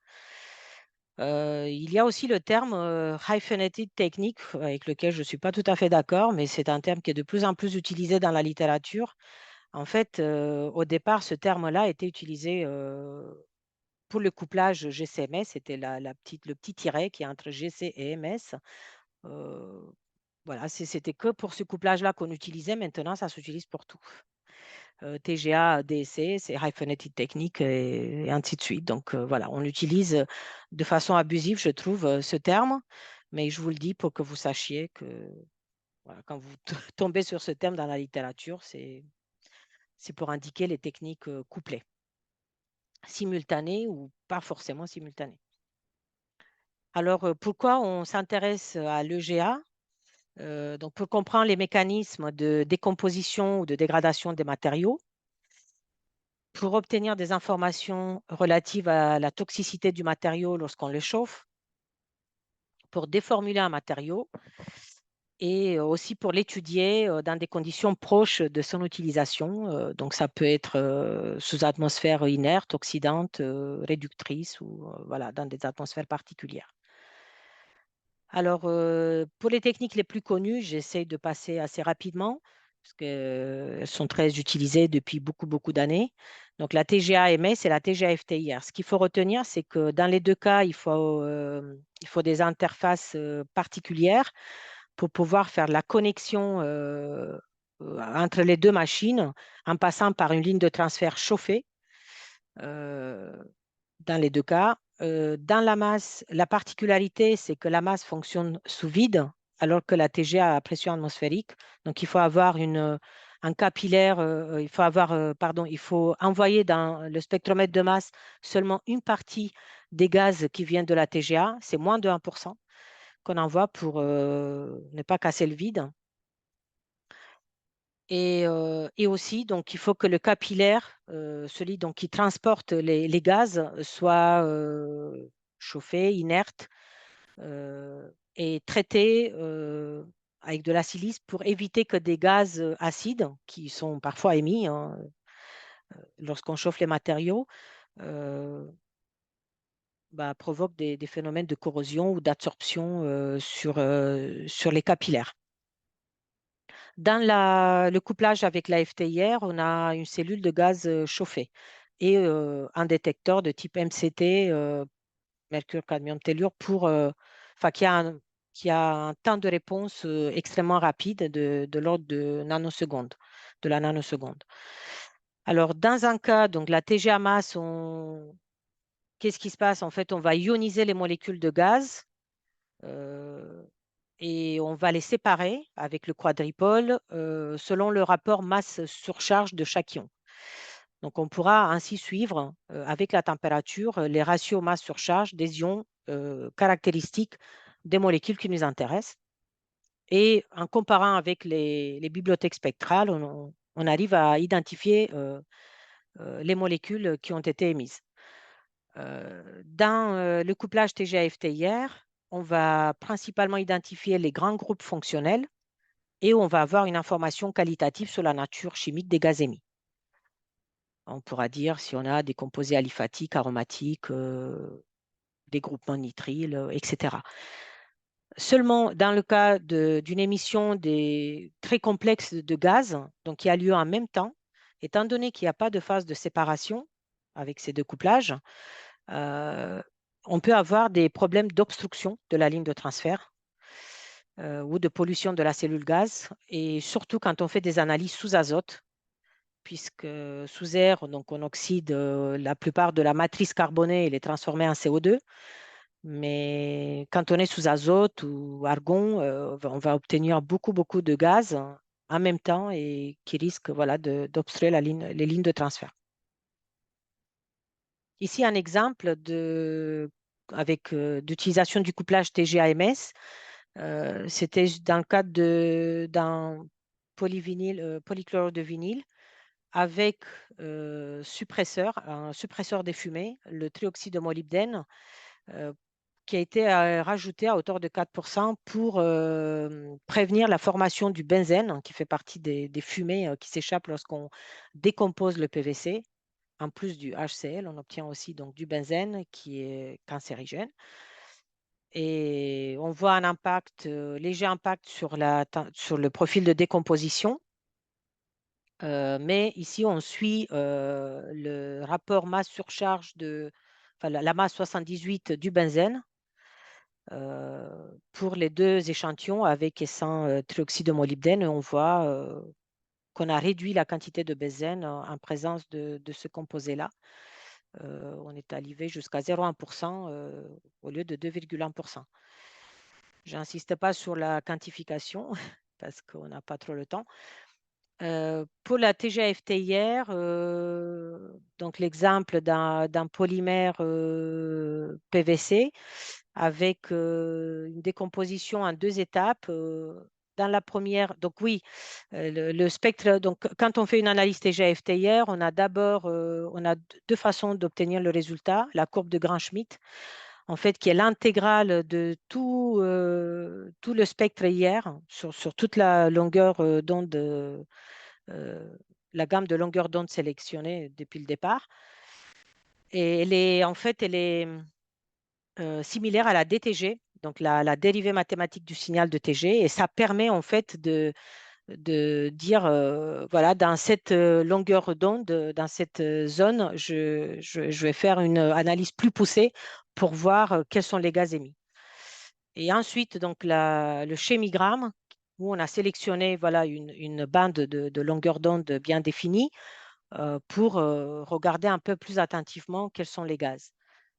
Il y a aussi le terme hyphenated technique, avec lequel je ne suis pas tout à fait d'accord, mais c'est un terme qui est de plus en plus utilisé dans la littérature. En fait, au départ, ce terme-là était utilisé pour le couplage GCMS, c'était le petit tiret qui est entre GC et MS. Euh, voilà, c'était que pour ce couplage-là qu'on utilisait. Maintenant, ça s'utilise pour tout. TGA, DSC, c'est hyphenated technique et ainsi de suite. Donc voilà, on utilise de façon abusive, je trouve, ce terme, mais je vous le dis pour que vous sachiez que voilà, quand vous tombez sur ce terme dans la littérature, c'est pour indiquer les techniques couplées, simultanées ou pas forcément simultanées. Alors, pourquoi on s'intéresse à l'EGA? Donc, pour comprendre les mécanismes de décomposition ou de dégradation des matériaux, pour obtenir des informations relatives à la toxicité du matériau lorsqu'on le chauffe, pour déformuler un matériau et aussi pour l'étudier dans des conditions proches de son utilisation. Donc, ça peut être sous atmosphère inerte, oxydante, réductrice ou voilà, dans des atmosphères particulières. Alors, pour les techniques les plus connues, j'essaie de passer assez rapidement. parce qu'elles sont très utilisées depuis beaucoup, beaucoup d'années. Donc la TGA-MS et la TGA-FTIR. Ce qu'il faut retenir, c'est que dans les deux cas, il faut des interfaces particulières pour pouvoir faire la connexion entre les deux machines en passant par une ligne de transfert chauffée. euh, dans les deux cas. Dans la masse, la particularité, c'est que la masse fonctionne sous vide, alors que la TGA à pression atmosphérique. Donc, il faut avoir un capillaire, il faut envoyer dans le spectromètre de masse seulement une partie des gaz qui viennent de la TGA, c'est moins de 1% qu'on envoie pour ne pas casser le vide. Et aussi, donc, il faut que le capillaire, celui donc, qui transporte les gaz, soit chauffé, inerte et traité avec de la silice pour éviter que des gaz acides, qui sont parfois émis hein, lorsqu'on chauffe les matériaux, euh, provoquent des phénomènes de corrosion ou d'absorption sur les capillaires. Dans le couplage avec la FTIR, on a une cellule de gaz chauffé et un détecteur de type MCT, mercure, cadmium, tellure, enfin, qui a un temps de réponse extrêmement rapide de l'ordre de nanosecondes, de la nanoseconde. Alors, dans un cas, donc la TGA masse, qu'est-ce qui se passe? En fait, on va ioniser les molécules de gaz. euh, et on va les séparer avec le quadripôle selon le rapport masse-surcharge de chaque ion. Donc, on pourra ainsi suivre avec la température les ratios masse-surcharge des ions caractéristiques des molécules qui nous intéressent. Et en comparant avec les bibliothèques spectrales, on arrive à identifier les molécules qui ont été émises. Dans le couplage TGA-FTIR, on va principalement identifier les grands groupes fonctionnels et on va avoir une information qualitative sur la nature chimique des gaz émis. On pourra dire si on a des composés aliphatiques, aromatiques, des groupements nitryles, etc. Seulement dans le cas d'une émission très complexe de gaz, donc qui a lieu en même temps, étant donné qu'il n'y a pas de phase de séparation avec ces deux couplages, euh, on peut avoir des problèmes d'obstruction de la ligne de transfert ou de pollution de la cellule gaz, et surtout quand on fait des analyses sous azote, puisque sous air, donc on oxyde la plupart de la matrice carbonée et les transformer en CO2. Mais quand on est sous azote ou argon, on va obtenir beaucoup, beaucoup de gaz en même temps et qui risquent voilà, d'obstruer les lignes de transfert. Ici, un exemple d'utilisation du couplage TGA-MS. C'était dans le cadre d'un polychlorure de vinyle avec un suppresseur des fumées, le trioxyde de molybdène, euh, qui a été rajouté à hauteur de 4% pour prévenir la formation du benzène, hein, qui fait partie des fumées qui s'échappent lorsqu'on décompose le PVC. En plus du HCl, on obtient aussi donc, du benzène qui est cancérigène. Et on voit un léger impact sur le profil de décomposition. Mais ici, on suit le rapport masse-surcharge enfin, la masse 78 du benzène pour les deux échantillons avec et sans trioxyde de molybdène. On voit qu'on a réduit la quantité de benzène en présence de ce composé-là. On est arrivé jusqu'à 0,1% au lieu de 2,1%. Je n'insiste pas sur la quantification parce qu'on n'a pas trop le temps. Pour la TGA-FTIR, donc l'exemple d'un polymère PVC avec une décomposition en deux étapes. Dans la première, donc oui, le spectre, donc quand on fait une analyse TGA-FTIR, on a d'abord on a deux façons d'obtenir le résultat, la courbe de Gram-Schmidt, en fait, qui est l'intégrale de tout le spectre IR sur toute la longueur d'onde la gamme de longueur d'onde sélectionnée depuis le départ. Et elle est similaire à la DTG, donc la dérivée mathématique du signal de TG, et ça permet en fait de dire, voilà, dans cette longueur d'onde, dans cette zone, je vais faire une analyse plus poussée pour voir quels sont les gaz émis. Et ensuite, donc, le chémigramme, où on a sélectionné voilà, une bande de longueur d'onde bien définie pour regarder un peu plus attentivement quels sont les gaz.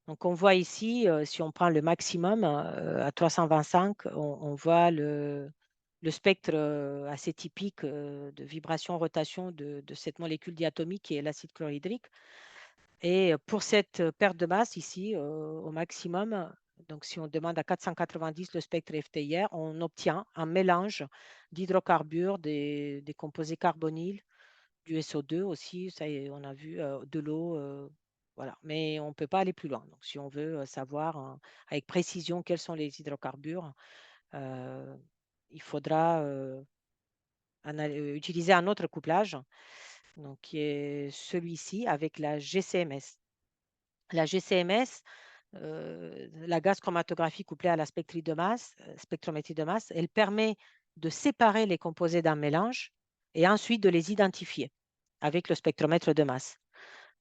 Donc, on voit ici, si on prend le maximum à 325, on voit le spectre assez typique de vibration-rotation de cette molécule diatomique qui est l'acide chlorhydrique. Et pour cette perte de masse ici, au maximum, donc si on demande à 490 le spectre FTIR, on obtient un mélange d'hydrocarbures, des composés carbonyles, du SO2 aussi, ça y est, on a vu, de l'eau, voilà. Mais on ne peut pas aller plus loin. Donc, si on veut savoir avec précision quels sont les hydrocarbures, euh, il faudra utiliser un autre couplage, donc, qui est celui-ci avec la GCMS. La GCMS, la gaz chromatographie couplée à la spectrométrie de masse, elle permet de séparer les composés d'un mélange et ensuite de les identifier avec le spectromètre de masse.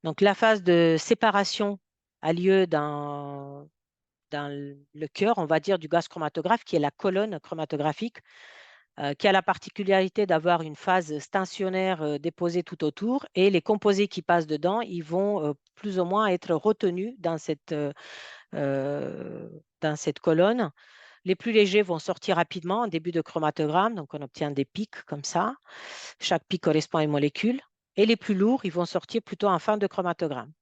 Donc, la phase de séparation a lieu dans le cœur, on va dire, du gaz chromatographe, qui est la colonne chromatographique, qui a la particularité d'avoir une phase stationnaire déposée tout autour, et les composés qui passent dedans, ils vont plus ou moins être retenus dans cette colonne. Les plus légers vont sortir rapidement en début de chromatogramme, donc on obtient des pics comme ça. Chaque pic correspond à une molécule. Et les plus lourds, ils vont sortir plutôt en fin de chromatogramme.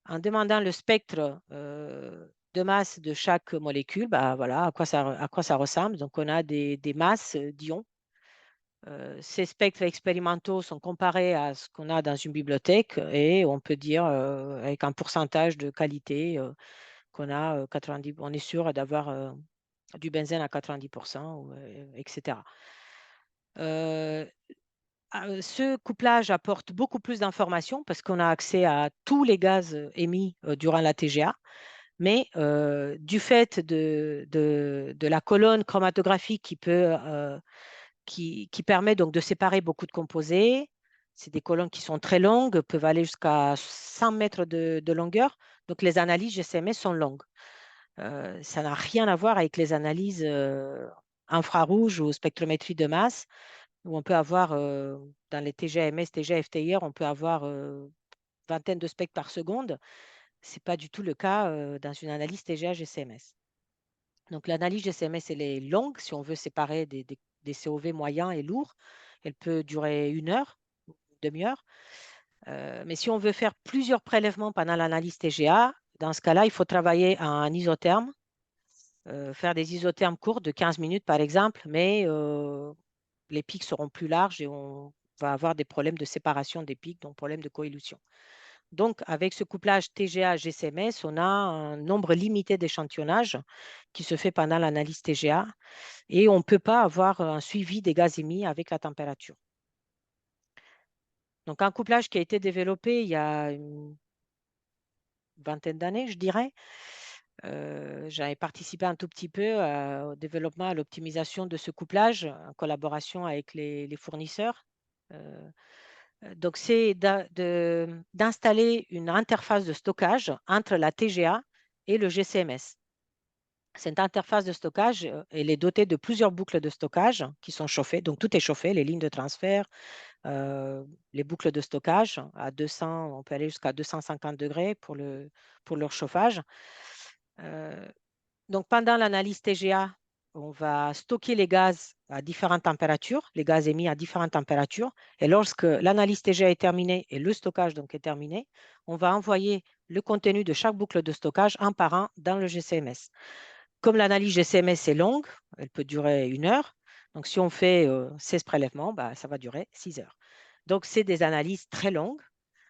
En demandant le spectre de masse de chaque molécule, bah, voilà à quoi ça ressemble. Donc, on a des masses d'ions. Ces spectres expérimentaux sont comparés à ce qu'on a dans une bibliothèque et on peut dire avec un pourcentage de qualité qu'on a 90, on est sûr d'avoir du benzène à 90%, etc. Ce couplage apporte beaucoup plus d'informations parce qu'on a accès à tous les gaz émis durant la TGA, mais du fait de la colonne chromatographique qui permet donc de séparer beaucoup de composés, c'est des colonnes qui sont très longues, peuvent aller jusqu'à 100 mètres de longueur, donc les analyses GCMS sont longues. Ça n'a rien à voir avec les analyses infrarouges ou spectrométrie de masse où on peut avoir, dans les TGMS, TGA, FTIR, on peut avoir vingtaine de spectres par seconde. Ce n'est pas du tout le cas dans une analyse TGA GCMS. Donc, l'analyse GCMS, elle est longue si on veut séparer des COV moyens et lourds. Elle peut durer 1 heure, une demi-heure. Mais si on veut faire plusieurs prélèvements pendant l'analyse TGA, dans ce cas-là, il faut travailler à un isotherme, faire des isothermes courts de 15 minutes par exemple, mais les pics seront plus larges et on va avoir des problèmes de séparation des pics, donc problème de coélution. Donc, avec ce couplage TGA-GCMS, on a un nombre limité d'échantillonnages qui se fait pendant l'analyse TGA et on ne peut pas avoir un suivi des gaz émis avec la température. Donc, un couplage qui a été développé il y a une vingtaine d'années, je dirais. J'avais participé un tout petit peu au développement, à l'optimisation de ce couplage en collaboration avec les fournisseurs. Euh, donc, c'est d'installer une interface de stockage entre la TGA et le GCMS. Cette interface de stockage, elle est dotée de plusieurs boucles de stockage qui sont chauffées. Donc, tout est chauffé, les lignes de transfert, les boucles de stockage à 200, on peut aller jusqu'à 250 degrés pour leur chauffage. Donc, pendant l'analyse TGA, on va stocker les gaz à différentes températures, les gaz émis à différentes températures. Et lorsque l'analyse TGA est terminée et le stockage donc est terminé, on va envoyer le contenu de chaque boucle de stockage un par un dans le GCMS. Comme l'analyse GCMS est longue, elle peut durer 1 heure. Donc, si on fait 16 prélèvements, bah, ça va durer 6 heures. Donc, c'est des analyses très longues.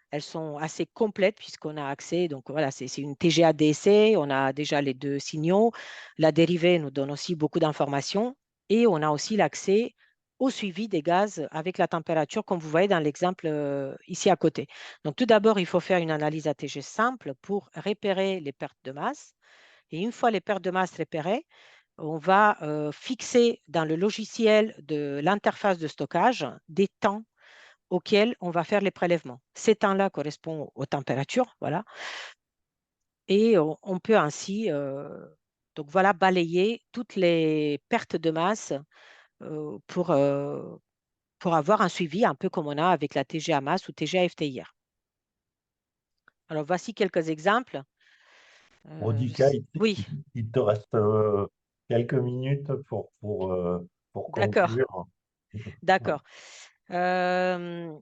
Elles sont assez complètes puisqu'on a accès, donc voilà, c'est une TGA d'essai, on a déjà les 2 signaux. La dérivée nous donne aussi beaucoup d'informations et on a aussi l'accès au suivi des gaz avec la température, comme vous voyez dans l'exemple ici à côté. Donc, tout d'abord, il faut faire une analyse ATG simple pour repérer les pertes de masse. Et une fois les pertes de masse repérées, on va fixer dans le logiciel de l'interface de stockage des temps auxquels on va faire les prélèvements. Ces temps-là correspondent aux températures, voilà. Et on peut ainsi donc voilà, balayer toutes les pertes de masse euh, pour, euh, pour avoir un suivi un peu comme on a avec la TGA masse ou TGA FTIR. Alors voici quelques exemples. Modica, Oui, il te reste quelques minutes pour d'accord, conclure. d'accord. Euh,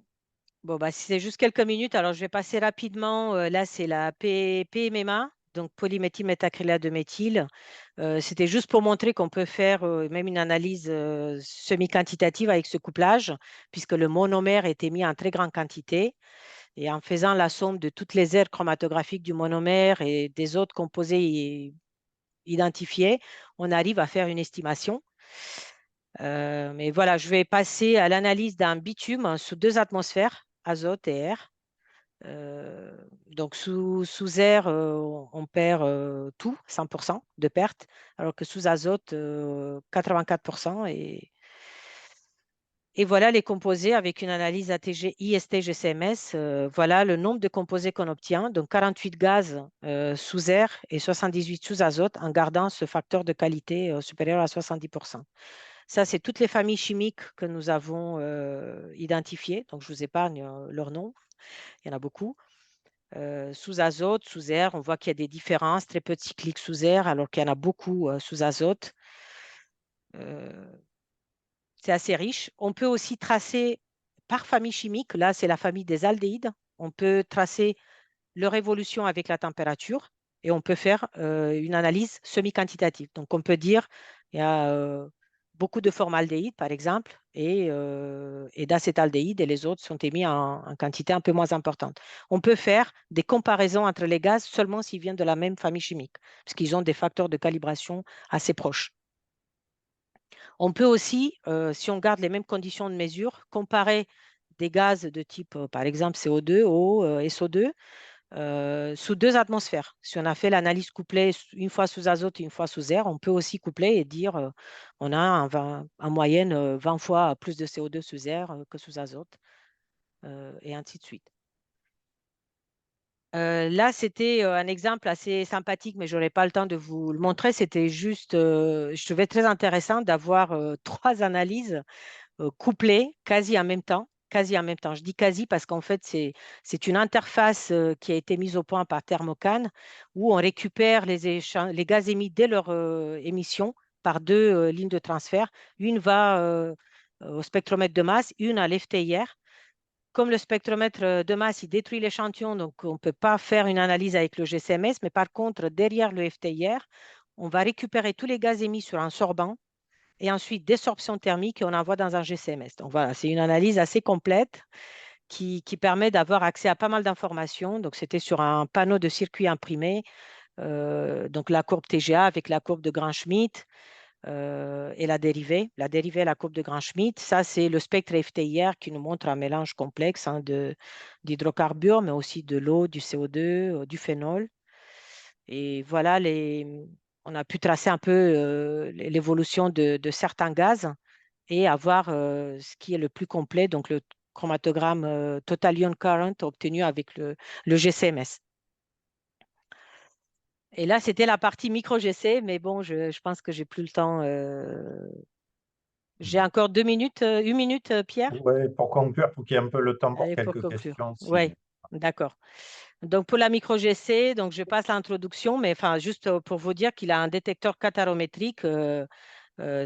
Bon, bah, si c'est juste quelques minutes, alors je vais passer rapidement. Là, c'est la PMMA, donc polyméthylmétacrylate de méthyle. C'était juste pour montrer qu'on peut faire même une analyse semi-quantitative avec ce couplage, puisque le monomère était mis en très grande quantité. Et en faisant la somme de toutes les aires chromatographiques du monomère et des autres composés identifiés, on arrive à faire une estimation. Mais voilà, je vais passer à l'analyse d'un bitume sous 2 atmosphères, azote et air. Euh, donc sous air, on perd tout, 100% de perte, alors que sous azote, 84%. Et voilà les composés avec une analyse ATG IST-GCMS. Voilà le nombre de composés qu'on obtient. Donc 48 gaz sous air et 78 sous azote en gardant ce facteur de qualité supérieur à 70%. Ça, c'est toutes les familles chimiques que nous avons identifiées. Donc je vous épargne leur nom. Il y en a beaucoup. Sous azote, sous air, on voit qu'il y a des différences, très peu de cycliques sous air, alors qu'il y en a beaucoup sous azote. Euh, c'est assez riche. On peut aussi tracer par famille chimique, là c'est la famille des aldéhydes, on peut tracer leur évolution avec la température et on peut faire une analyse semi-quantitative. Donc on peut dire il y a beaucoup de formaldéhyde par exemple et d'acétaldéhyde et les autres sont émis en quantité un peu moins importante. On peut faire des comparaisons entre les gaz seulement s'ils viennent de la même famille chimique, parce qu'ils ont des facteurs de calibration assez proches. On peut aussi, si on garde les mêmes conditions de mesure, comparer des gaz de type, par exemple, CO2, eau et SO2 sous 2 atmosphères. Si on a fait l'analyse couplée une fois sous azote et une fois sous air, on peut aussi coupler et dire on a en moyenne 20 fois plus de CO2 sous air que sous azote et ainsi de suite. Là, c'était un exemple assez sympathique, mais je n'aurai pas le temps de vous le montrer. C'était juste, je trouvais très intéressant d'avoir 3 analyses couplées quasi en même temps. Quasi en même temps. Je dis quasi parce qu'en fait, c'est une interface qui a été mise au point par Thermocan où on récupère les gaz émis dès leur émission par 2 lignes de transfert. Une va au spectromètre de masse, une à l'FTIR. Comme le spectromètre de masse, il détruit l'échantillon, donc on ne peut pas faire une analyse avec le GCMS, mais par contre, derrière le FTIR, on va récupérer tous les gaz émis sur un sorbant et ensuite des sorptions thermiques et on envoie dans un GCMS. Donc voilà, c'est une analyse assez complète qui permet d'avoir accès à pas mal d'informations. Donc c'était sur un panneau de circuit imprimé, donc la courbe TGA avec la courbe de Grand-Schmidt et la dérivée, la courbe de Grand-Schmidt. Ça, c'est le spectre FTIR qui nous montre un mélange complexe d'hydrocarbures, mais aussi de l'eau, du CO2, du phénol. Et voilà, on a pu tracer un peu l'évolution de certains gaz et avoir ce qui est le plus complet, donc le chromatogramme Total Ion Current obtenu avec le GCMS. Et là, c'était la partie micro-GC, mais bon, je pense que j'ai plus le temps. J'ai encore 2 minutes, 1 minute, Pierre. Ouais, pour conclure, pour qu'il y ait un peu le temps pour Allez, pour quelques conclure. questions, Oui, si. d'accord. Donc, pour la micro-GC, donc je passe l'introduction, mais enfin, juste pour vous dire qu'il a un détecteur catharométrique,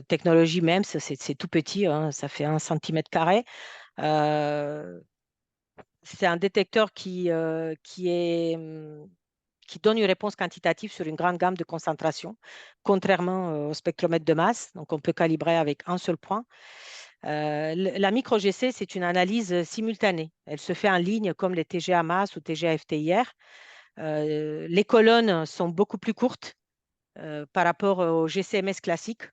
technologie MEMS, c'est tout petit, hein, ça fait 1 cm². Euh, c'est un détecteur qui donne une réponse quantitative sur une grande gamme de concentrations, contrairement au spectromètre de masse. Donc, on peut calibrer avec un seul point. La micro-GC, c'est une analyse simultanée. Elle se fait en ligne comme les TGA masse ou TGA FTIR. Les colonnes sont beaucoup plus courtes par rapport au GCMS classique.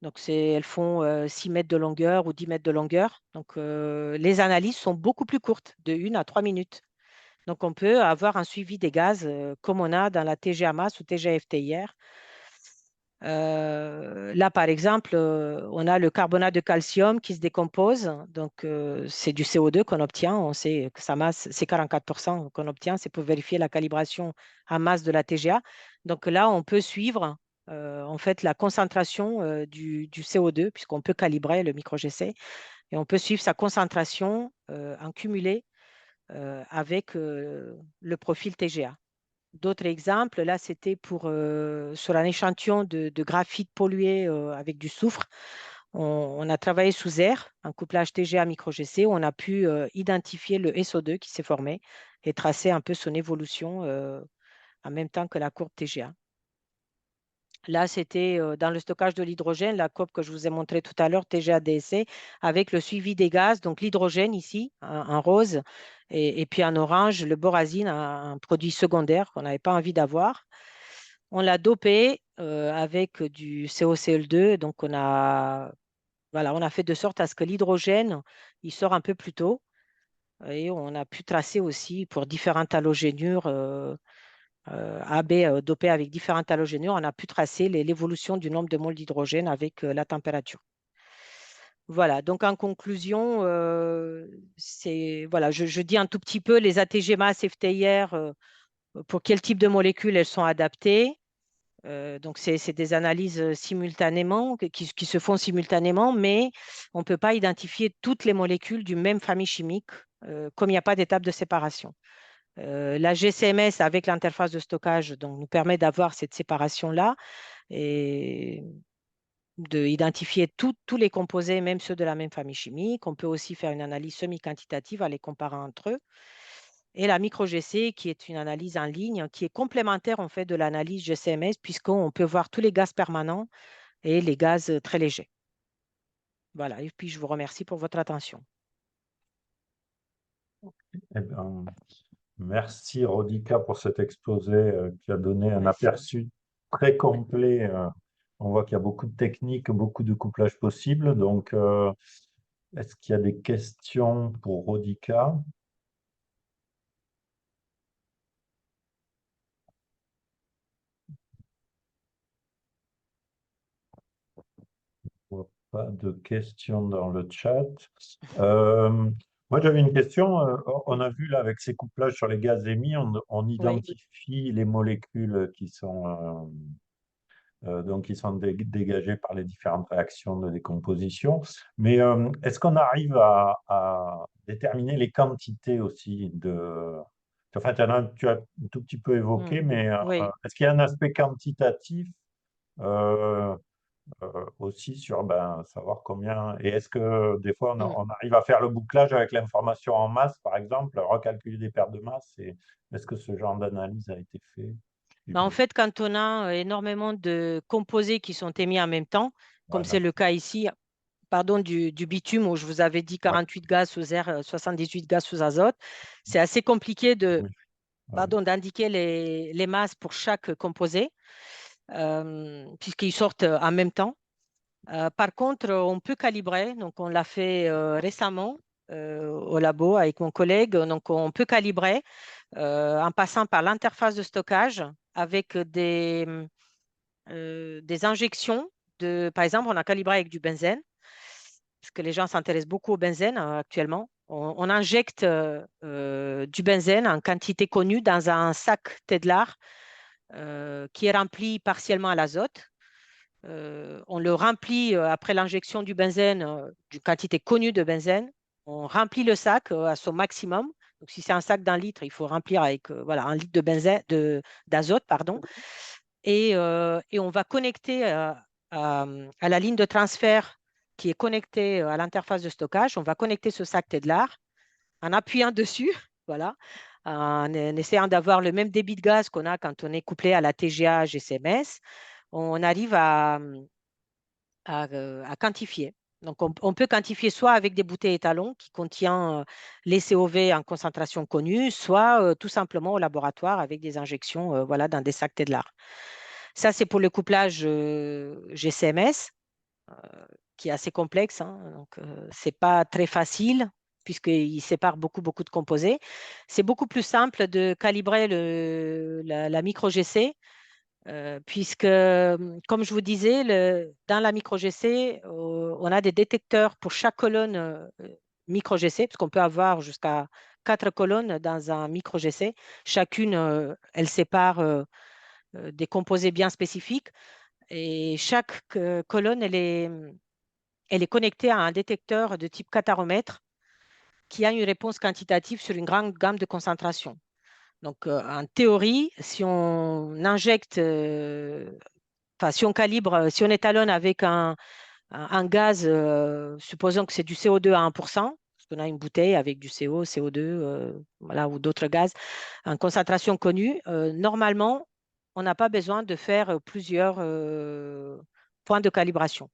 Donc, elles font 6 mètres de longueur ou 10 mètres de longueur. Donc, les analyses sont beaucoup plus courtes, de 1 à 3 minutes. Donc, on peut avoir un suivi des gaz comme on a dans la TGA masse ou TGA FTIR. Là, par exemple, on a le carbonate de calcium qui se décompose. Donc, c'est du CO2 qu'on obtient. On sait que sa masse, c'est 44% qu'on obtient. C'est pour vérifier la calibration à masse de la TGA. Donc là, on peut suivre en fait la concentration du CO2 puisqu'on peut calibrer le micro-GC et on peut suivre sa concentration en cumulé avec le profil TGA. D'autres exemples, là, c'était pour sur un échantillon de graphite pollué avec du soufre. On a travaillé sous air, un couplage TGA micro-GC, où on a pu identifier le SO2 qui s'est formé et tracer un peu son évolution en même temps que la courbe TGA. Là, c'était dans le stockage de l'hydrogène, la courbe que je vous ai montrée tout à l'heure, TGA-DSC, avec le suivi des gaz, donc l'hydrogène ici, en rose, et puis en orange, le borazine, un produit secondaire qu'on n'avait pas envie d'avoir. On l'a dopé avec du CoCl2, donc voilà, on a fait de sorte à ce que l'hydrogène, il sort un peu plus tôt, et on a pu tracer aussi pour différentes halogénures AB dopé avec différentes halogénures, on a pu tracer l'évolution du nombre de moles d'hydrogène avec la température. Voilà, donc en conclusion, voilà, je dis un tout petit peu les ATG mass FTIR, pour quel type de molécules elles sont adaptées. Donc, c'est des analyses simultanément, qui se font simultanément, mais on ne peut pas identifier toutes les molécules d'une même famille chimique, comme il n'y a pas d'étape de séparation. La GCMS avec l'interface de stockage donc, nous permet d'avoir cette séparation-là et d'identifier tous les composés, même ceux de la même famille chimique. On peut aussi faire une analyse semi-quantitative en les comparant entre eux. Et la micro-GC, qui est une analyse en ligne, qui est complémentaire en fait de l'analyse GCMS, puisqu'on peut voir tous les gaz permanents et les gaz très légers. Voilà, et puis je vous remercie pour votre attention. Eh ben, merci Rodica pour cet exposé qui a donné un Merci. aperçu très complet. On voit qu'il y a beaucoup de techniques, beaucoup de couplages possibles. Donc, est-ce qu'il y a des questions pour Rodica? Je vois pas de questions dans le chat. Euh, Moi, j'avais une question. On a vu là avec ces couplages sur les gaz émis, on Oui. identifie les molécules qui sont donc qui sont dégagées par les différentes réactions de décomposition. Mais est-ce qu'on arrive à déterminer les quantités aussi de... Enfin, tu as un tout petit peu Mm. évoqué, mais Oui. est-ce qu'il y a un aspect quantitatif euh, aussi sur ben, savoir combien... Et est-ce que des fois, Mm. on arrive à faire le bouclage avec l'information en masse, par exemple, recalculer des pertes de masse? Et est-ce que ce genre d'analyse a été fait? En fait, quand on a énormément de composés qui sont émis en même temps, comme c'est Voilà. le cas ici, pardon, du bitume où je vous avais dit Ouais. 48 gaz sous air, 78 gaz sous azote, c'est assez compliqué Oui. Ouais. d'indiquer les masses pour chaque composé, puisqu'ils sortent en même temps. Par contre, on peut calibrer. Donc, on l'a fait récemment au labo avec mon collègue. Donc, on peut calibrer en passant par l'interface de stockage avec des injections par exemple, on a calibré avec du benzène, parce que les gens s'intéressent beaucoup au benzène actuellement. On injecte du benzène en quantité connue dans un sac Tedlar qui est rempli partiellement à l'azote. On le remplit après l'injection du benzène, d'une quantité connue de benzène. On remplit le sac à son maximum. Donc, si c'est un sac d'un litre, il faut remplir avec voilà, 1 litre de benzène, d'azote, pardon. Et on va connecter à la ligne de transfert qui est connectée à l'interface de stockage. On va connecter ce sac Tedlar en appuyant dessus, voilà, en essayant d'avoir le même débit de gaz qu'on a quand on est couplé à la TGA GCMS. On arrive à quantifier. Donc, on peut quantifier soit avec des bouteilles étalons qui contiennent les COV en concentration connue, soit tout simplement au laboratoire avec des injections voilà, dans des sacs Tedlar. Ça, c'est pour le couplage GCMS, qui est assez complexe. Hein. Donc, ce n'est pas très facile puisqu'il sépare beaucoup, beaucoup de composés. C'est beaucoup plus simple de calibrer la micro-GC puisque, comme je vous disais, dans la micro-GC, on a des détecteurs pour chaque colonne micro-GC, parce qu'on peut avoir jusqu'à 4 colonnes dans un micro-GC. Chacune, elle sépare des composés bien spécifiques. Et chaque colonne, elle est connectée à un détecteur de type cataromètre qui a une réponse quantitative sur une grande gamme de concentration. Donc, en théorie, si on injecte, enfin, si on calibre, si on étalonne avec un gaz, supposons que c'est du CO2 à 1%, parce qu'on a une bouteille avec du CO, CO2, voilà, ou d'autres gaz, en concentration connue, normalement, on n'a pas besoin de faire plusieurs points de calibration.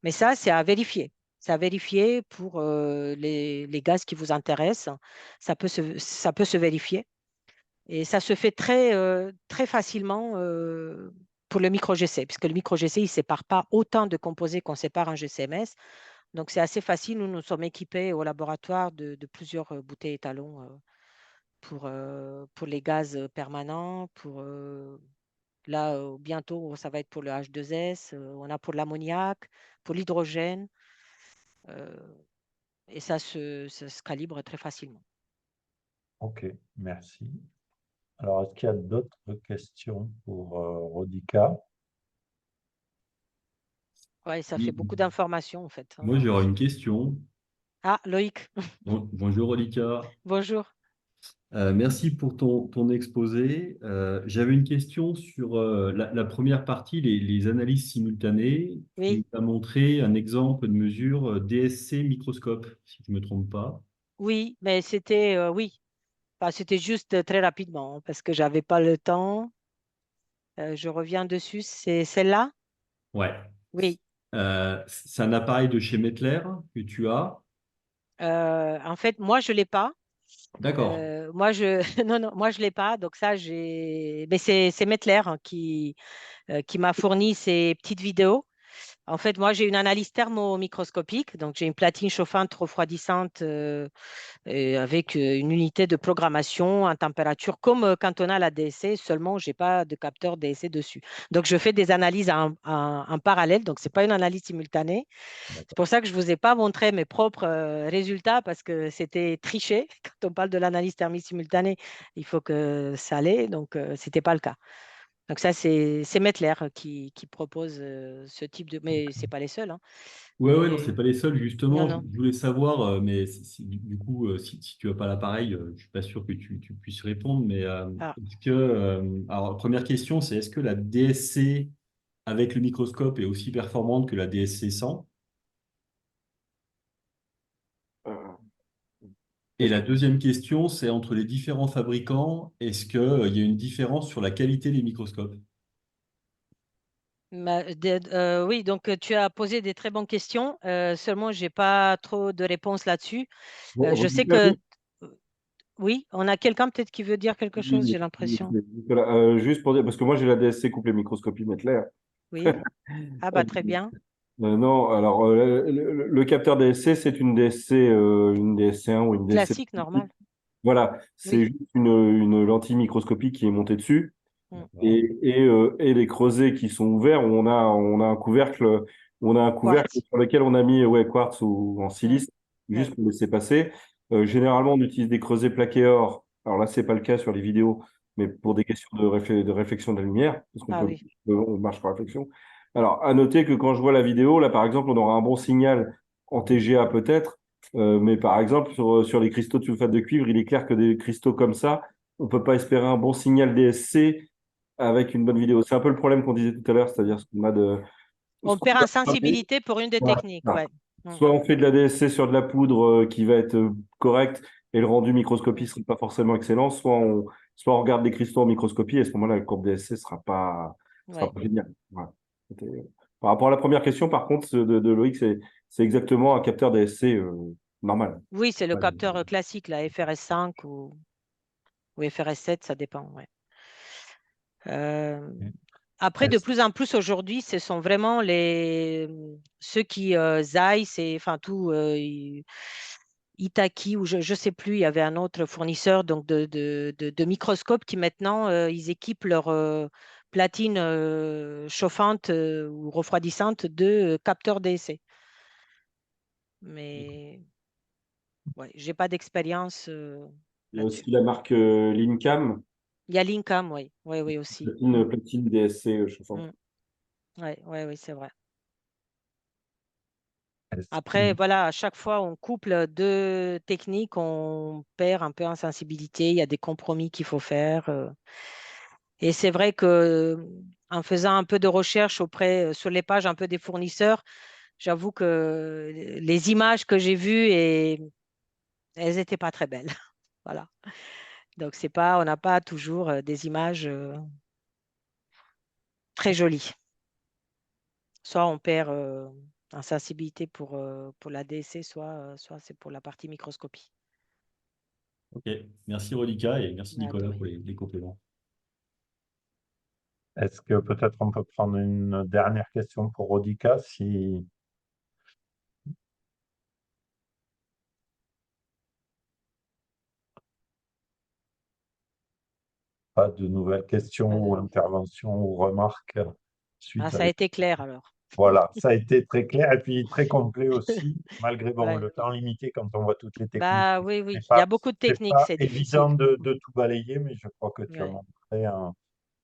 Mais ça, c'est à vérifier. C'est à vérifier pour les gaz qui vous intéressent. Ça peut se vérifier. Et ça se fait très facilement pour le micro-GC, puisque le micro-GC, il ne sépare pas autant de composés qu'on sépare un GCMS. Donc, c'est assez facile. Nous sommes équipés au laboratoire de plusieurs bouteilles étalons pour les gaz permanents. Là, bientôt, ça va être pour le H2S. On a pour l'ammoniac, pour l'hydrogène. euh, et ça se calibre très facilement. Ok, merci. Alors, est-ce qu'il y a d'autres questions pour Rodica? Ouais, ça fait Oui, beaucoup d'informations, en fait, hein. moi, j'aurais une question. Ah, Loïc, Bonjour, Olika. bonjour. Merci pour ton exposé. J'avais une question sur la première partie, les analyses simultanées. Tu Oui, nous as montré un exemple de mesure DSC microscope, si je ne me trompe pas. oui, mais oui. Enfin, c'était juste très rapidement, hein, parce que j'avais pas le temps. Je reviens dessus. C'est celle-là? Ouais. Oui. C'est un appareil de chez Mettler que tu as. En fait, moi, je l'ai pas. D'accord. Non, non, moi, je l'ai pas. Donc ça, mais c'est Mettler, hein, qui m'a fourni ces petites vidéos. En fait, moi, j'ai une analyse thermomicroscopique. Donc, j'ai une platine chauffante refroidissante et avec une unité de programmation en température, comme quand on a la DSC, seulement je n'ai pas de capteur DSC dessus. Donc, je fais des analyses en parallèle. Donc, ce n'est pas une analyse simultanée. C'est D'accord. pour ça que je ne vous ai pas montré mes propres résultats parce que c'était triché. Quand on parle de l'analyse thermique simultanée, il faut que ça allait. Donc, ce n'était pas le cas. Donc ça, c'est Mettler qui propose ce type de... Mais ce n'est pas les seuls, hein. Ouais, ouais, non, c'est Mais pas les seuls, non, justement. Je non. voulais savoir, mais du coup, si tu n'as pas l'appareil, je suis pas sûr que tu puisses répondre. Mais Ah, alors, première question, c'est est-ce que la DSC avec le microscope est aussi performante que la DSC sans? Euh, Et Qu'est-ce la que- deuxième question, c'est entre les différents fabricants, est-ce qu'il y a une différence sur la qualité des microscopes? oui, donc tu as posé des très bonnes questions. Seulement, je n'ai pas trop de réponses là-dessus. Bon, Je sais Rodica, que oui, on a quelqu'un peut-être qui veut dire quelque chose, oui, j'ai l'impression. Nicolas, juste pour dire, parce que moi j'ai la DSC couplée microscopie Mettler. Oui. Ah Euh, bah très bien. non, alors le capteur DSC, c'est une DSC1 ou une DSC. Classique, normal. Voilà, c'est Oui. juste une lentille microscopique qui est montée dessus. Mm. D'accord. Et les creusets qui sont ouverts, où on a un couvercle Quartz. sur lequel on a mis ouais, quartz ou en Mm. silice, Oui. juste pour laisser passer. Généralement, on utilise des creusets plaqués or. Alors là, c'est pas le cas sur les vidéos, mais pour des questions de réflexion de la lumière, parce Ah oui. on marche par réflexion. Alors, à noter que quand je vois la vidéo, là, par exemple, on aura un bon signal en TGA peut-être, mais par exemple, sur les cristaux de sulfate de cuivre, il est clair que des cristaux comme ça, on peut pas espérer un bon signal DSC avec une bonne vidéo. C'est un peu le problème qu'on disait tout à l'heure, c'est-à-dire ce qu'on a de... On perd en sensibilité pour une des Voilà. techniques, Voilà. ouais. Mm. Soit on fait de la DSC sur de la poudre qui va être correcte et le rendu microscopie ne sera pas forcément excellent, soit on regarde les cristaux en microscopie et à ce moment-là, la courbe DSC sera Ouais. pas géniale. Voilà. Par rapport à la première question, par contre, de Loïc, c'est exactement un capteur DSC normal. Oui, c'est le Ouais. capteur classique, la FRS5 ou FRS7, ça dépend, ouais. Euh, Ok. Après, de Est-ce- plus en plus aujourd'hui, ce sont vraiment ceux qui Zeiss et enfin tout Itaki ou je ne sais plus, il y avait un autre fournisseur donc de microscopes qui maintenant ils équipent platine chauffante ou refroidissante de capteur DSC. Mais ouais, j'ai pas d'expérience Il y a là-dessus. aussi la marque Lincam, Il y a Lincam, oui, oui, oui aussi. platine DSC chauffante. Oui, ouais, ouais, c'est vrai. Est-ce Après, que- voilà, à chaque fois, on couple deux techniques, on perd un peu en sensibilité. Il y a des compromis qu'il faut faire. Et c'est vrai que en faisant un peu de recherche sur les pages un peu des fournisseurs, j'avoue que les images que j'ai vues, elles n'étaient pas très belles. Voilà. Donc, on n'a pas toujours des images très jolies. Soit on perd en sensibilité pour la DSC, soit c'est pour la partie microscopie. Ok, merci Rolika et merci Ah, de Nicolas rien. pour les compléments. Est-ce que peut-être on peut prendre une dernière question pour Rodica, si pas de nouvelles questions ou Alors, interventions ou remarques suite ça a à... été clair alors. Voilà, ça a été très clair et puis très complet aussi, malgré bon, Ouais. le temps limité quand on voit toutes les techniques. Bah oui, oui. C'est Il y pas, a beaucoup de c'est techniques, pas c'est évident difficile. de tout balayer, mais je crois que tu as Ouais. montré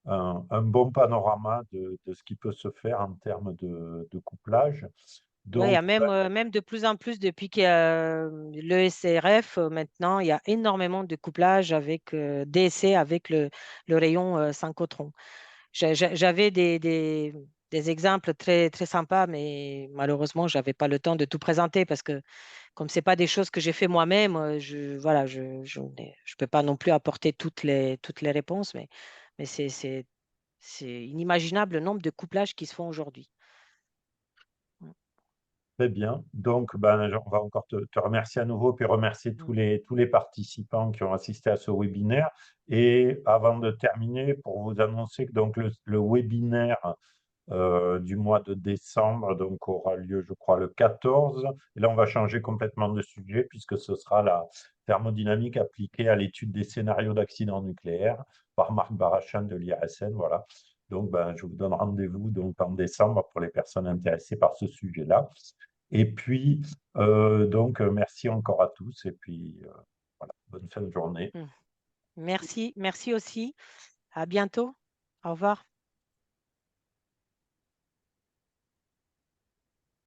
un bon panorama de ce qui peut se faire en termes de couplage. Oui, il y a Donc, même de plus en plus depuis qu'il y a le SRF, maintenant, il y a énormément de couplage avec DSC avec le rayon synchrotron. J'avais des exemples très, très sympas, mais malheureusement, je n'avais pas le temps de tout présenter parce que comme ce n'est pas des choses que j'ai fait moi-même, voilà, je peux pas non plus apporter toutes les réponses, mais c'est inimaginable le nombre de couplages qui se font aujourd'hui. très bien. Donc, ben, on va encore te remercier à nouveau, puis remercier tous les participants qui ont assisté à ce webinaire. Et avant de terminer, pour vous annoncer que donc, le webinaire du mois de décembre donc, aura lieu, je crois, le 14. Et là, on va changer complètement de sujet, puisque ce sera la thermodynamique appliquée à l'étude des scénarios d'accidents nucléaires par Marc Barachan de l'IRSN. Voilà. Donc, ben, je vous donne rendez-vous donc, en décembre pour les personnes intéressées par ce sujet-là. Et puis, merci encore à tous. Et puis, voilà, bonne fin de journée. Merci, merci aussi. À bientôt. Au revoir.